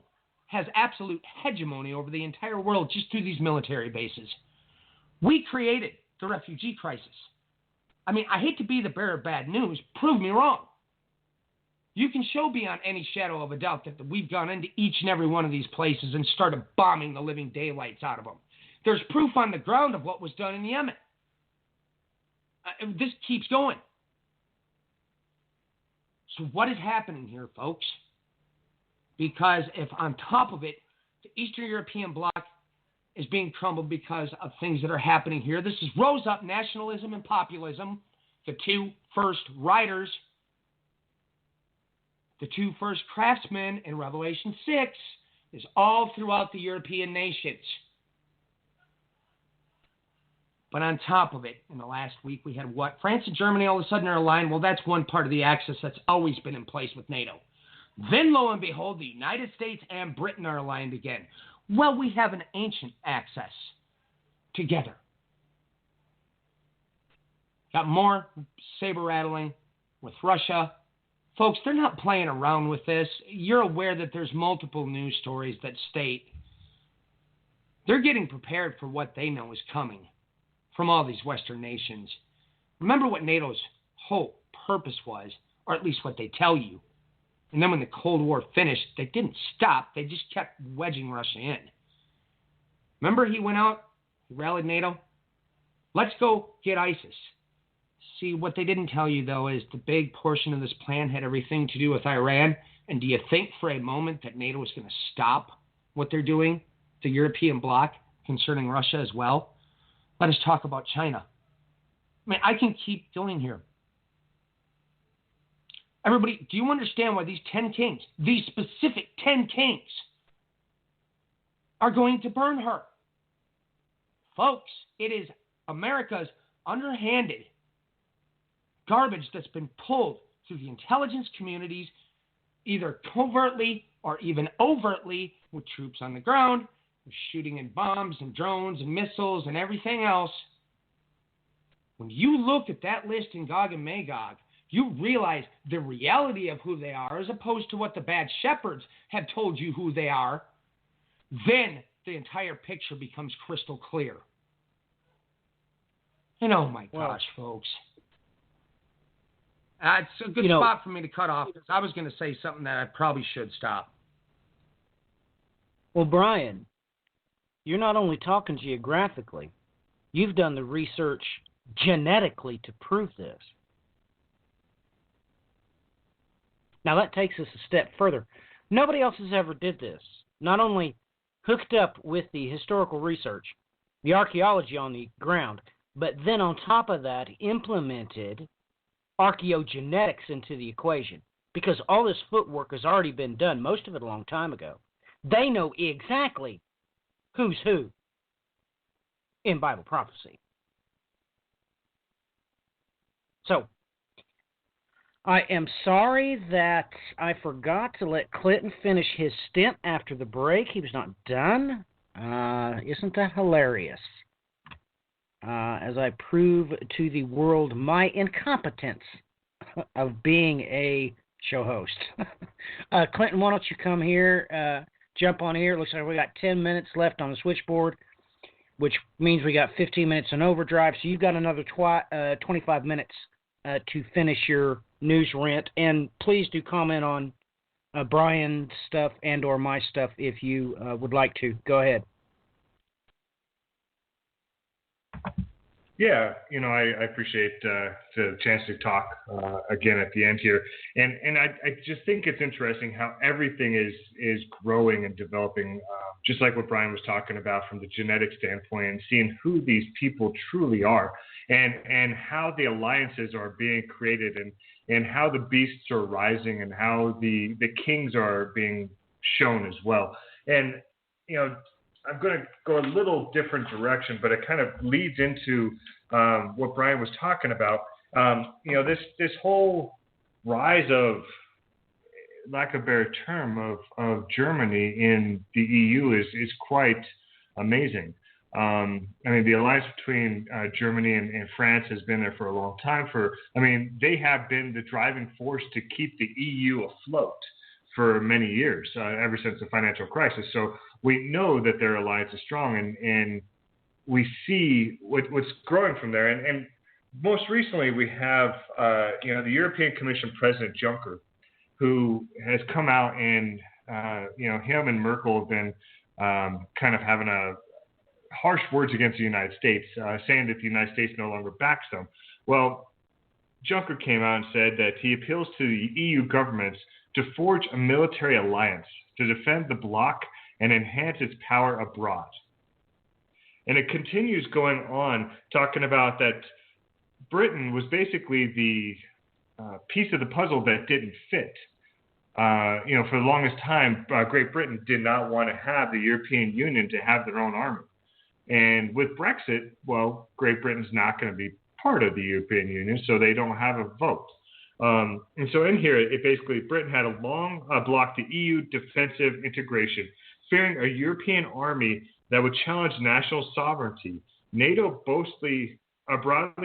has absolute hegemony over the entire world just through these military bases. We created the refugee crisis. I mean, I hate to be the bearer of bad news. Prove me wrong. You can show beyond any shadow of a doubt that we've gone into each and every one of these places and started bombing the living daylights out of them. There's proof on the ground of what was done in Yemen. This keeps going. So what is happening here, folks? Because if on top of it, the Eastern European bloc is being crumbled because of things that are happening here. This is rose up nationalism and populism the 2 first riders, the 2 first craftsmen in Revelation 6 is all throughout the European nations. But on top of it, in the last week, we had what? France and Germany all of a sudden are aligned. Well, that's one part of the axis that's always been in place with NATO. Then, lo and behold, the United States and Britain are aligned again. Well, we have an ancient axis together. Got more saber rattling with Russia. Folks, they're not playing around with this. You're aware that there's multiple news stories that state they're getting prepared for what they know is coming from all these Western nations. Remember what NATO's whole purpose was, or at least what they tell you. And then when the Cold War finished, they didn't stop. They just kept wedging Russia in. Remember he went out, he rallied NATO? Let's go get ISIS. See, what they didn't tell you, though, is the big portion of this plan had everything to do with Iran. And do you think for a moment that NATO is going to stop what they're doing, the European bloc, concerning Russia as well? Let us talk about China. I mean, I can keep going here. Everybody, do you understand why these 10 kings, these specific 10 kings, are going to burn her? Folks, it is America's underhanded garbage that's been pulled through the intelligence communities, either covertly or even overtly, with troops on the ground, shooting in bombs and drones and missiles and everything else. When you look at that list in Gog and Magog, you realize the reality of who they are as opposed to what the bad shepherds have told you who they are. Then the entire picture becomes crystal clear. And oh my gosh, folks. It's a good spot for me to cut off because I was going to say something that I probably should stop. Well, Brian, you're not only talking geographically, you've done the research genetically to prove this. Now that takes us a step further. Nobody else has ever did this. Not only hooked up with the historical research, the archaeology on the ground, but then on top of that implemented archaeogenetics into the equation. Because all this footwork has already been done, most of it a long time ago. They know exactly who's who in Bible prophecy. So, I am sorry that I forgot to let Clinton finish his stint after the break. He was not done. Isn't that hilarious? As I prove to the world my incompetence of being a show host. Clinton, why don't you come here, jump on here. It looks like we got 10 minutes left on the switchboard, which means we got 15 minutes in overdrive. So you've got another 25 minutes to finish your news rant. And please do comment on Brian's stuff and or my stuff if you would like to. Go ahead. Yeah, I appreciate the chance to talk again at the end here, and I just think it's interesting how everything is growing and developing, just like what Brian was talking about from the genetic standpoint, and seeing who these people truly are, and how the alliances are being created, and how the beasts are rising, and how the kings are being shown as well, and I'm going to go a little different direction, but it kind of leads into what Brian was talking about. This whole rise of, lack of a better term, of Germany in the EU is quite amazing. The alliance between Germany and France has been there for a long time. They have been the driving force to keep the EU afloat for many years, ever since the financial crisis. So we know that their alliance is strong, and we see what's growing from there. And most recently, we have the European Commission President Juncker, who has come out and him and Merkel have been kind of having harsh words against the United States, saying that the United States no longer backs them. Well, Juncker came out and said that he appeals to the EU governments to forge a military alliance to defend the bloc and enhance its power abroad. And it continues going on, talking about that Britain was basically the piece of the puzzle that didn't fit. For the longest time, Great Britain did not want to have the European Union to have their own army. And with Brexit, well, Great Britain's not going to be part of the European Union, so they don't have a vote. And so in here, it basically, Britain had a long block the EU defensive integration, fearing a European army that would challenge national sovereignty. NATO broadly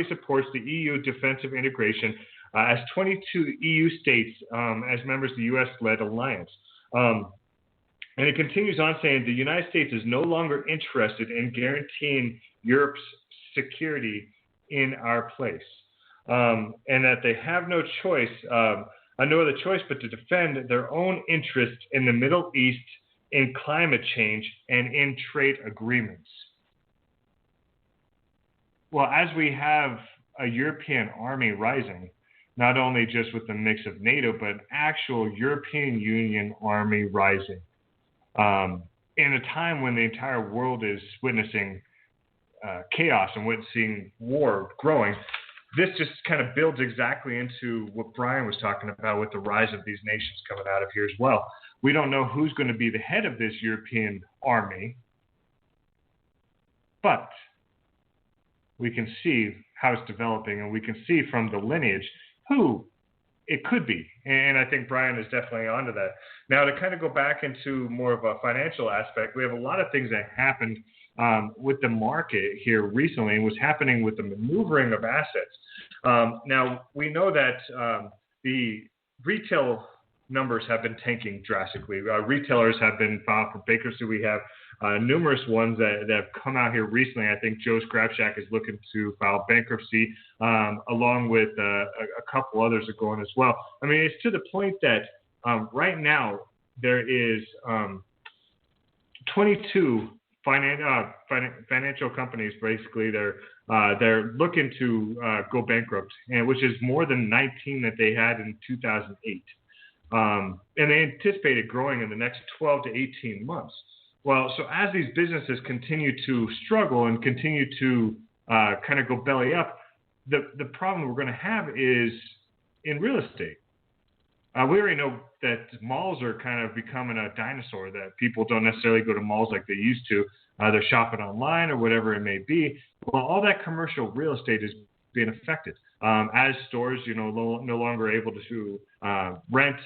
supports the EU defensive integration as 22 EU states as members of the U.S.-led alliance. And it continues on saying the United States is no longer interested in guaranteeing Europe's security in our place, and that they have no other choice but to defend their own interests in the Middle East, in climate change, and in trade agreements. Well, as we have a European army rising, not only just with the mix of NATO, but an actual European Union army rising, in a time when the entire world is witnessing chaos and witnessing war growing, this just kind of builds exactly into what Brian was talking about with the rise of these nations coming out of here as well. We don't know who's going to be the head of this European army, but we can see how it's developing, and we can see from the lineage who it could be. And I think Brian is definitely onto that. Now, to kind of go back into more of a financial aspect, we have a lot of things that happened with the market here recently, and what's happening with the maneuvering of assets. Now, we know that the retail numbers have been tanking drastically. Retailers have been filed for bankruptcy. We have numerous ones that have come out here recently. I think Joe's Crab Shack is looking to file bankruptcy, along with a couple others are going as well. I mean, it's to the point that right now there is 22 financial companies. Basically, they're looking to go bankrupt, and which is more than 19 that they had in 2008. And they anticipated growing in the next 12 to 18 months. Well, so as these businesses continue to struggle and continue to kind of go belly up, the problem we're going to have is in real estate. We already know that malls are kind of becoming a dinosaur, that people don't necessarily go to malls like they used to. They're shopping online or whatever it may be. Well, all that commercial real estate is being affected. As stores, no longer able to rent,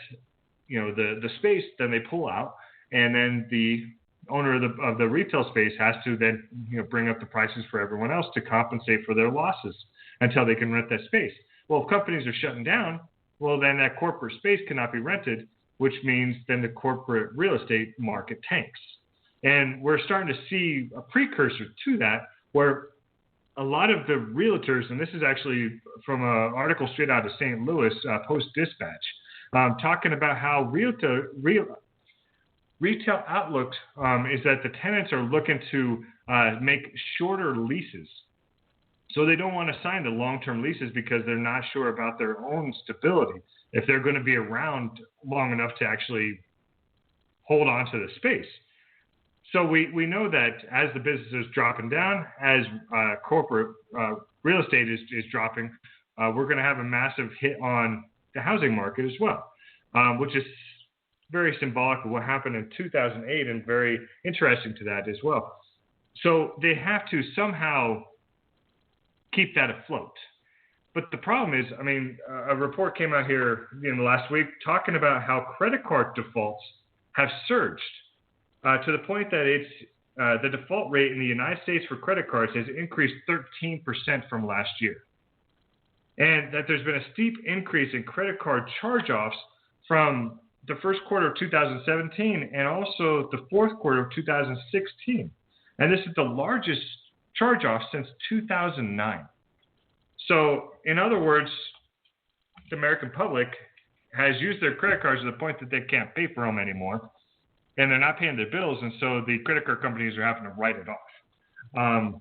the space, then they pull out, and then the owner of the retail space has to then bring up the prices for everyone else to compensate for their losses until they can rent that space. Well, if companies are shutting down, well, then that corporate space cannot be rented, which means then the corporate real estate market tanks. And we're starting to see a precursor to that, where a lot of the realtors, and this is actually from an article straight out of St. Louis Post-Dispatch, talking about how retail outlook is that the tenants are looking to make shorter leases. So they don't want to sign the long-term leases because they're not sure about their own stability, if they're going to be around long enough to actually hold on to the space. So we know that as the business is dropping down, as corporate real estate is dropping, we're going to have a massive hit on the housing market as well, which is very symbolic of what happened in 2008 and very interesting to that as well. So they have to somehow keep that afloat. But the problem is, a report came out here in the last week talking about how credit card defaults have surged to the point that it's the default rate in the United States for credit cards has increased 13% from last year. And that there's been a steep increase in credit card charge-offs from the first quarter of 2017 and also the fourth quarter of 2016. And this is the largest charge-off since 2009. So, in other words, the American public has used their credit cards to the point that they can't pay for them anymore, and they're not paying their bills, and so the credit card companies are having to write it off.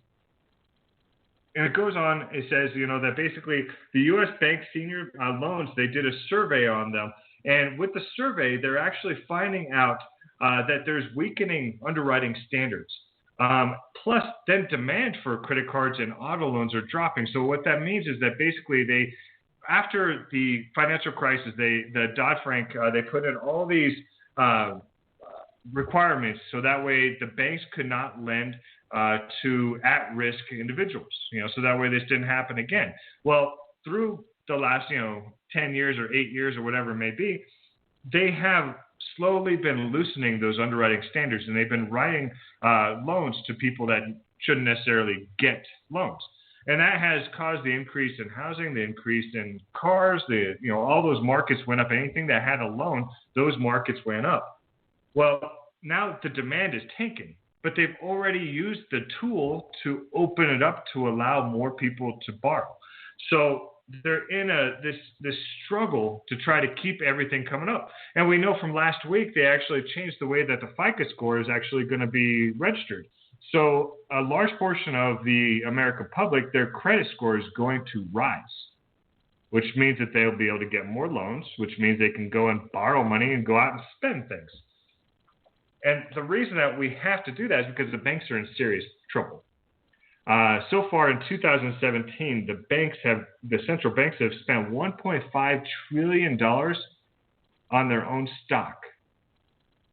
And it goes on, it says, that basically the U.S. Bank senior loans, they did a survey on them, and with the survey, they're actually finding out that there's weakening underwriting standards. Plus, then demand for credit cards and auto loans are dropping. So what that means is that basically after the financial crisis, the Dodd-Frank, they put in all these requirements so that way the banks could not lend to at-risk individuals. So that way this didn't happen again. Well, through the last 10 years or 8 years or whatever it may be, they have slowly been loosening those underwriting standards, and they've been writing loans to people that shouldn't necessarily get loans. And that has caused the increase in housing, the increase in cars, all those markets went up. Anything that had a loan, those markets went up. Well, now the demand is tanking, but they've already used the tool to open it up to allow more people to borrow. So they're in this struggle to try to keep everything coming up. And we know from last week they actually changed the way that the FICO score is actually going to be registered. So a large portion of the American public, their credit score is going to rise, which means that they'll be able to get more loans, which means they can go and borrow money and go out and spend things. And the reason that we have to do that is because the banks are in serious trouble. So far in 2017, the central banks have spent $1.5 trillion on their own stock,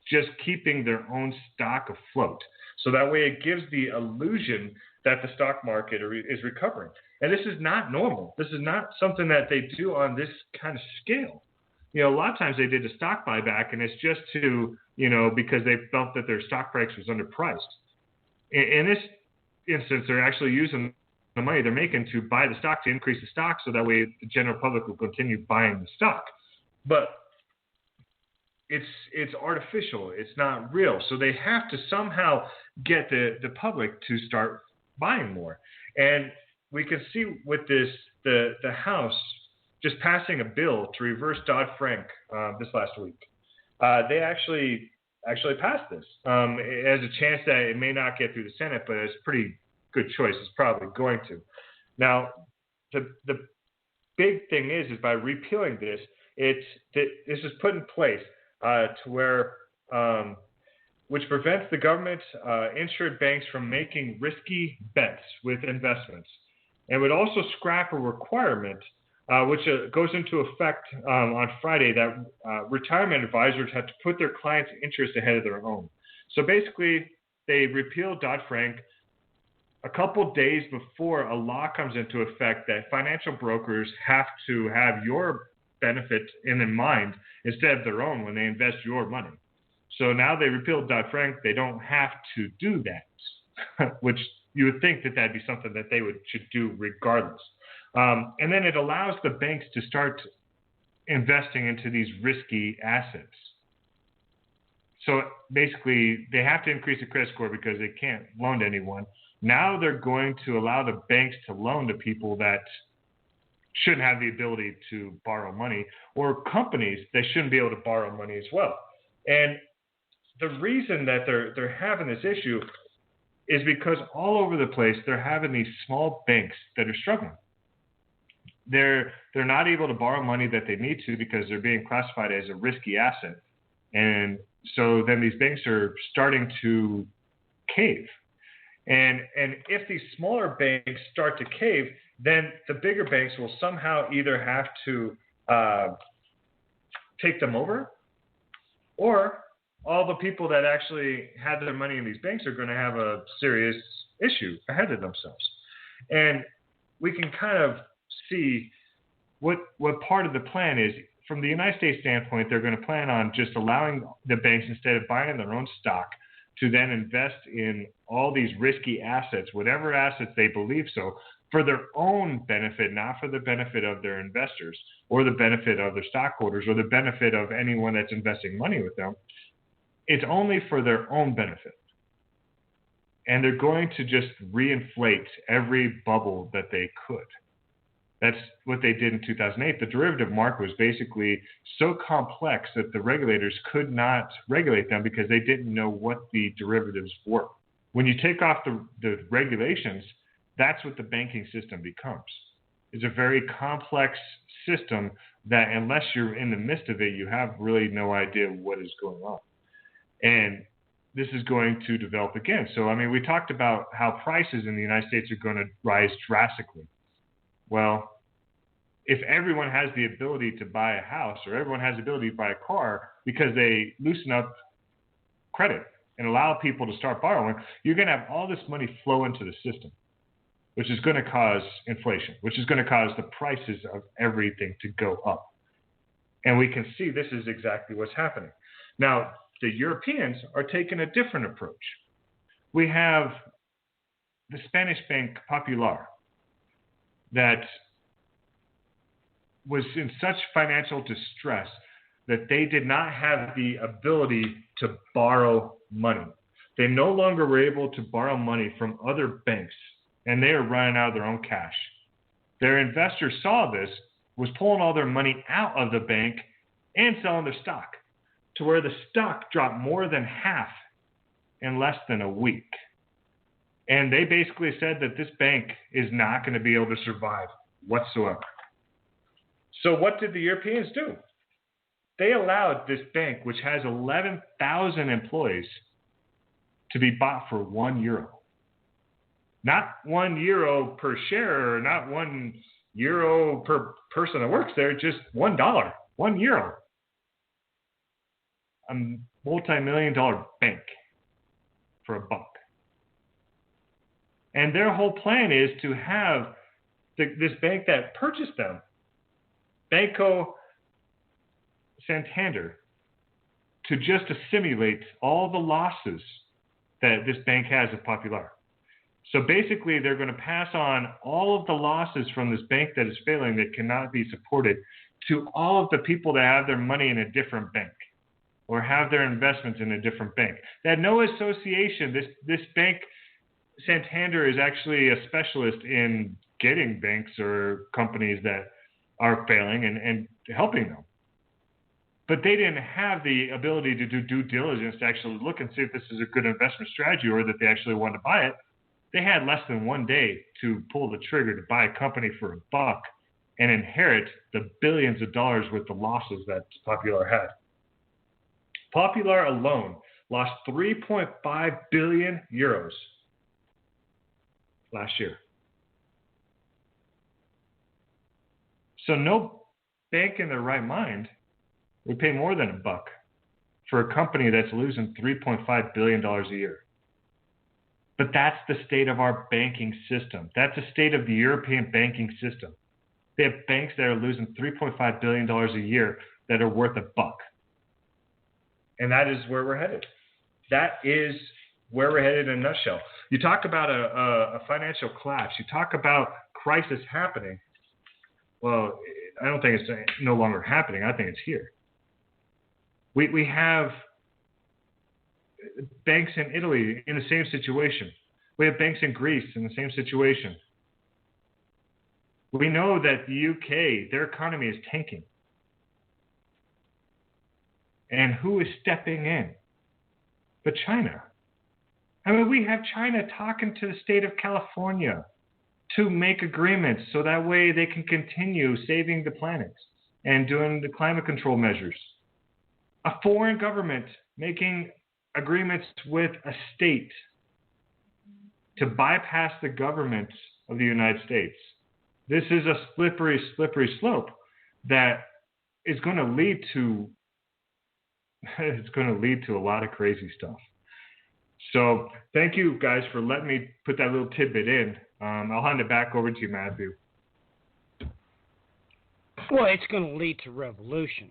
just keeping their own stock afloat. So that way it gives the illusion that the stock market is recovering. And this is not normal. This is not something that they do on this kind of scale. A lot of times they did a stock buyback, and it's just to, because they felt that their stock price was underpriced. In this instance, they're actually using the money they're making to buy the stock to increase the stock, so that way the general public will continue buying the stock. But it's artificial. It's not real. So they have to somehow get the public to start buying more. And we can see with this, the House just passing a bill to reverse Dodd-Frank this last week. They actually passed this. It has a chance that it may not get through the Senate, but it's a pretty good choice. It's probably going to. Now, the big thing is by repealing this, this is put in place to where which prevents the government insured banks from making risky bets with investments, and would also scrap a requirement which goes into effect on Friday that retirement advisors have to put their clients' interests ahead of their own. So basically, they repealed Dodd-Frank a couple days before a law comes into effect that financial brokers have to have your benefit in mind instead of their own when they invest your money. So now they repealed Dodd-Frank. They don't have to do that, which you would think that that'd be something that they should do regardless. And then it allows the banks to start investing into these risky assets. So basically, they have to increase the credit score because they can't loan to anyone. Now they're going to allow the banks to loan to people that shouldn't have the ability to borrow money, or companies that shouldn't be able to borrow money as well. And the reason that they're having this issue is because all over the place they're having these small banks that are struggling. They're not able to borrow money that they need to because they're being classified as a risky asset. And so then these banks are starting to cave. And if these smaller banks start to cave, then the bigger banks will somehow either have to take them over, or all the people that actually had their money in these banks are going to have a serious issue ahead of themselves. And we can kind of see what part of the plan is. From the United States standpoint, they're going to plan on just allowing the banks, instead of buying their own stock, to then invest in all these risky assets, whatever assets they believe so, for their own benefit, not for the benefit of their investors or the benefit of their stockholders or the benefit of anyone that's investing money with them. It's only for their own benefit. And they're going to just reinflate every bubble that they could. That's what they did in 2008. The derivative market was basically so complex that the regulators could not regulate them because they didn't know what the derivatives were. When you take off the regulations, that's what the banking system becomes. It's a very complex system that, unless you're in the midst of it, you have really no idea what is going on. And this is going to develop again. So, I mean, we talked about how prices in the United States are going to rise drastically. Well, if everyone has the ability to buy a house or everyone has the ability to buy a car because they loosen up credit and allow people to start borrowing, you're going to have all this money flow into the system, which is going to cause inflation, which is going to cause the prices of everything to go up. And we can see this is exactly what's happening. Now, the Europeans are taking a different approach. We have the Spanish bank Popular that was in such financial distress that they did not have the ability to borrow money. They no longer were able to borrow money from other banks, and they are running out of their own cash. Their investors saw this, was pulling all their money out of the bank and selling their stock, to where the stock dropped more than half in less than a week. And they basically said that this bank is not going to be able to survive whatsoever. So what did the Europeans do? They allowed this bank, which has 11,000 employees, to be bought for €1. Not €1 per share, or not €1 per person that works there, just $1, €1. A multi-million-dollar bank for $1. And their whole plan is to have this bank that purchased them, Banco Santander, to just assimilate all the losses that this bank has of Popular. So basically, they're going to pass on all of the losses from this bank that is failing, that cannot be supported, to all of the people that have their money in a different bank or have their investments in a different bank. They had no association. This bank, Santander, is actually a specialist in getting banks or companies that are failing and helping them. But they didn't have the ability to do due diligence to actually look and see if this is a good investment strategy or that they actually wanted to buy it. They had less than 1 day to pull the trigger to buy a company for $1 and inherit the billions of dollars worth of losses that Popular had. Popular alone lost 3.5 billion euros last year. So no bank in their right mind would pay more than $1 for a company that's losing $3.5 billion a year. But that's the state of our banking system. That's the state of the European banking system. They have banks that are losing $3.5 billion a year that are worth $1. And that is where we're headed. That is where we're headed in a nutshell. You talk about a financial collapse. You talk about crisis happening. Well, I don't think it's no longer happening. I think it's here. We have banks in Italy in the same situation. We have banks in Greece in the same situation. We know that the UK, their economy is tanking. And who is stepping in? But China. I mean, we have China talking to the state of California to make agreements so that way they can continue saving the planet and doing the climate control measures. A foreign government making agreements with a state to bypass the government of the United States. This is a slippery, slippery slope that is going to lead to a lot of crazy stuff. So thank you guys for letting me put that little tidbit in. I'll hand it back over to you, Matthew. Well, it's going to lead to revolution.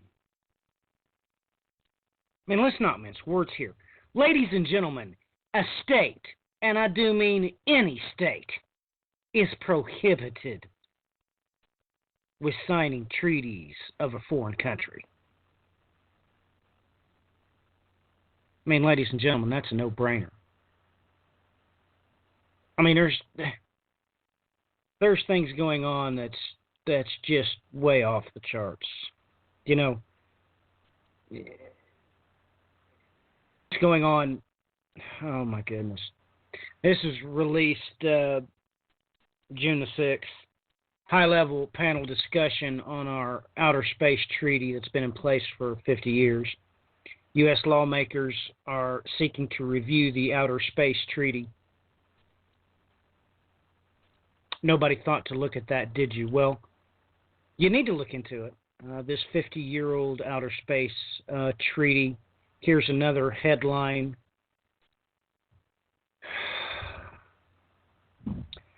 I mean, let's not mince words here. Ladies and gentlemen, a state, and I do mean any state, is prohibited with signing treaties of a foreign country. I mean, ladies and gentlemen, that's a no-brainer. I mean, there's things going on that's just way off the charts. You know, it's going on. Oh my goodness! This is released June the 6th. High-level panel discussion on our outer space treaty that's been in place for 50 years. U.S. lawmakers are seeking to review the Outer Space Treaty. Nobody thought to look at that, did you? Well, you need to look into it. This 50-year-old outer space treaty. Here's another headline.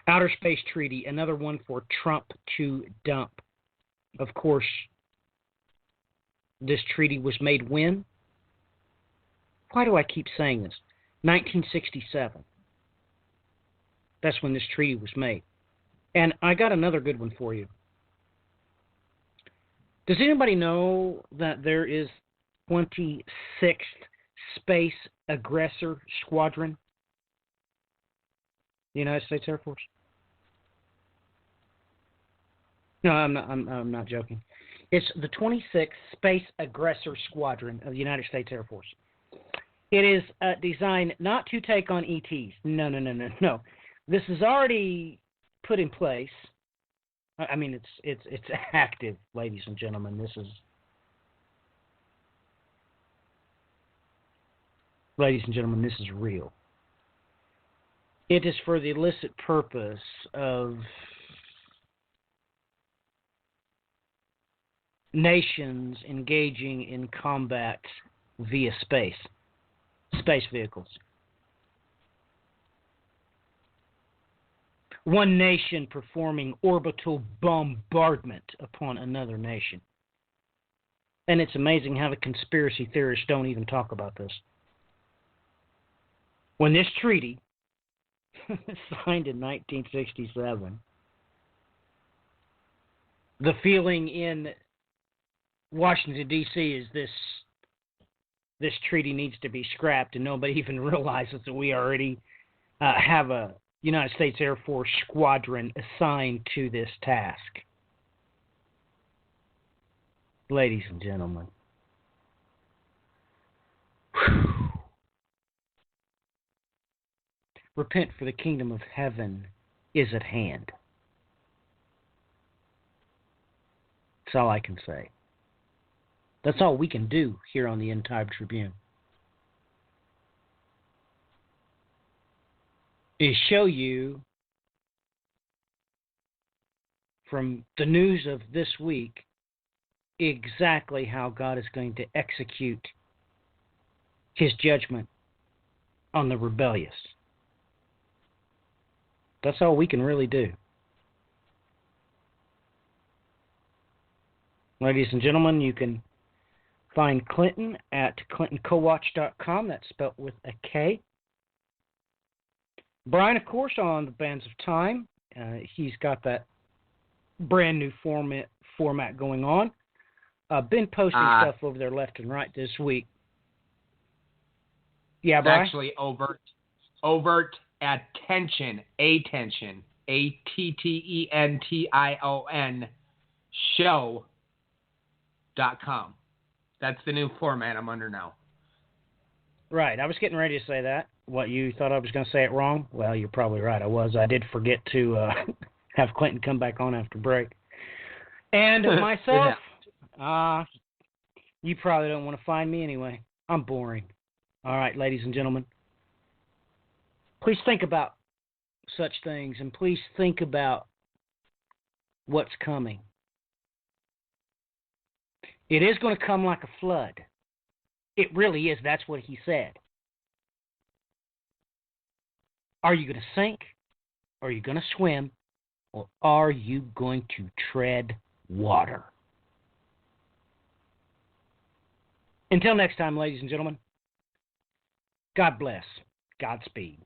Outer Space Treaty, another one for Trump to dump. Of course, this treaty was made when? Why do I keep saying this? 1967. That's when this treaty was made. And I got another good one for you. Does anybody know that there is 26th Space Aggressor Squadron? The United States Air Force? No, I'm not joking. It's the 26th Space Aggressor Squadron of the United States Air Force. It is designed not to take on ETs. No. This is already put in place. I mean, it's active, ladies and gentlemen. Ladies and gentlemen, this is real. It is for the illicit purpose of nations engaging in combat via space vehicles. One nation performing orbital bombardment upon another nation. And it's amazing how the conspiracy theorists don't even talk about this. When this treaty, signed in 1967, the feeling in Washington, D.C. is this treaty needs to be scrapped, and nobody even realizes that we already have a United States Air Force squadron assigned to this task. Ladies and gentlemen. Repent, for the kingdom of heaven is at hand. That's all I can say. That's all we can do here on the End Time Tribune. Is show you from the news of this week exactly how God is going to execute his judgment on the rebellious. That's all we can really do. Ladies and gentlemen, you can find Clinton at clintoncowatch.com. That's spelled with a K. Brian, of course, on the Bands of Time. He's got that brand new format going on. Been posting stuff over there left and right this week. Yeah, Brian? It's actually overt attention, attention, ATTENTION show.com. That's the new format I'm under now. Right. I was getting ready to say that. What, you thought I was going to say it wrong? Well, you're probably right. I was. I did forget to have Clinton come back on after break. And myself, you probably don't want to find me anyway. I'm boring. All right, ladies and gentlemen. Please think about such things, and please think about what's coming. It is going to come like a flood. It really is. That's what he said. Are you going to sink? Are you going to swim? Or are you going to tread water? Until next time, ladies and gentlemen, God bless. Godspeed.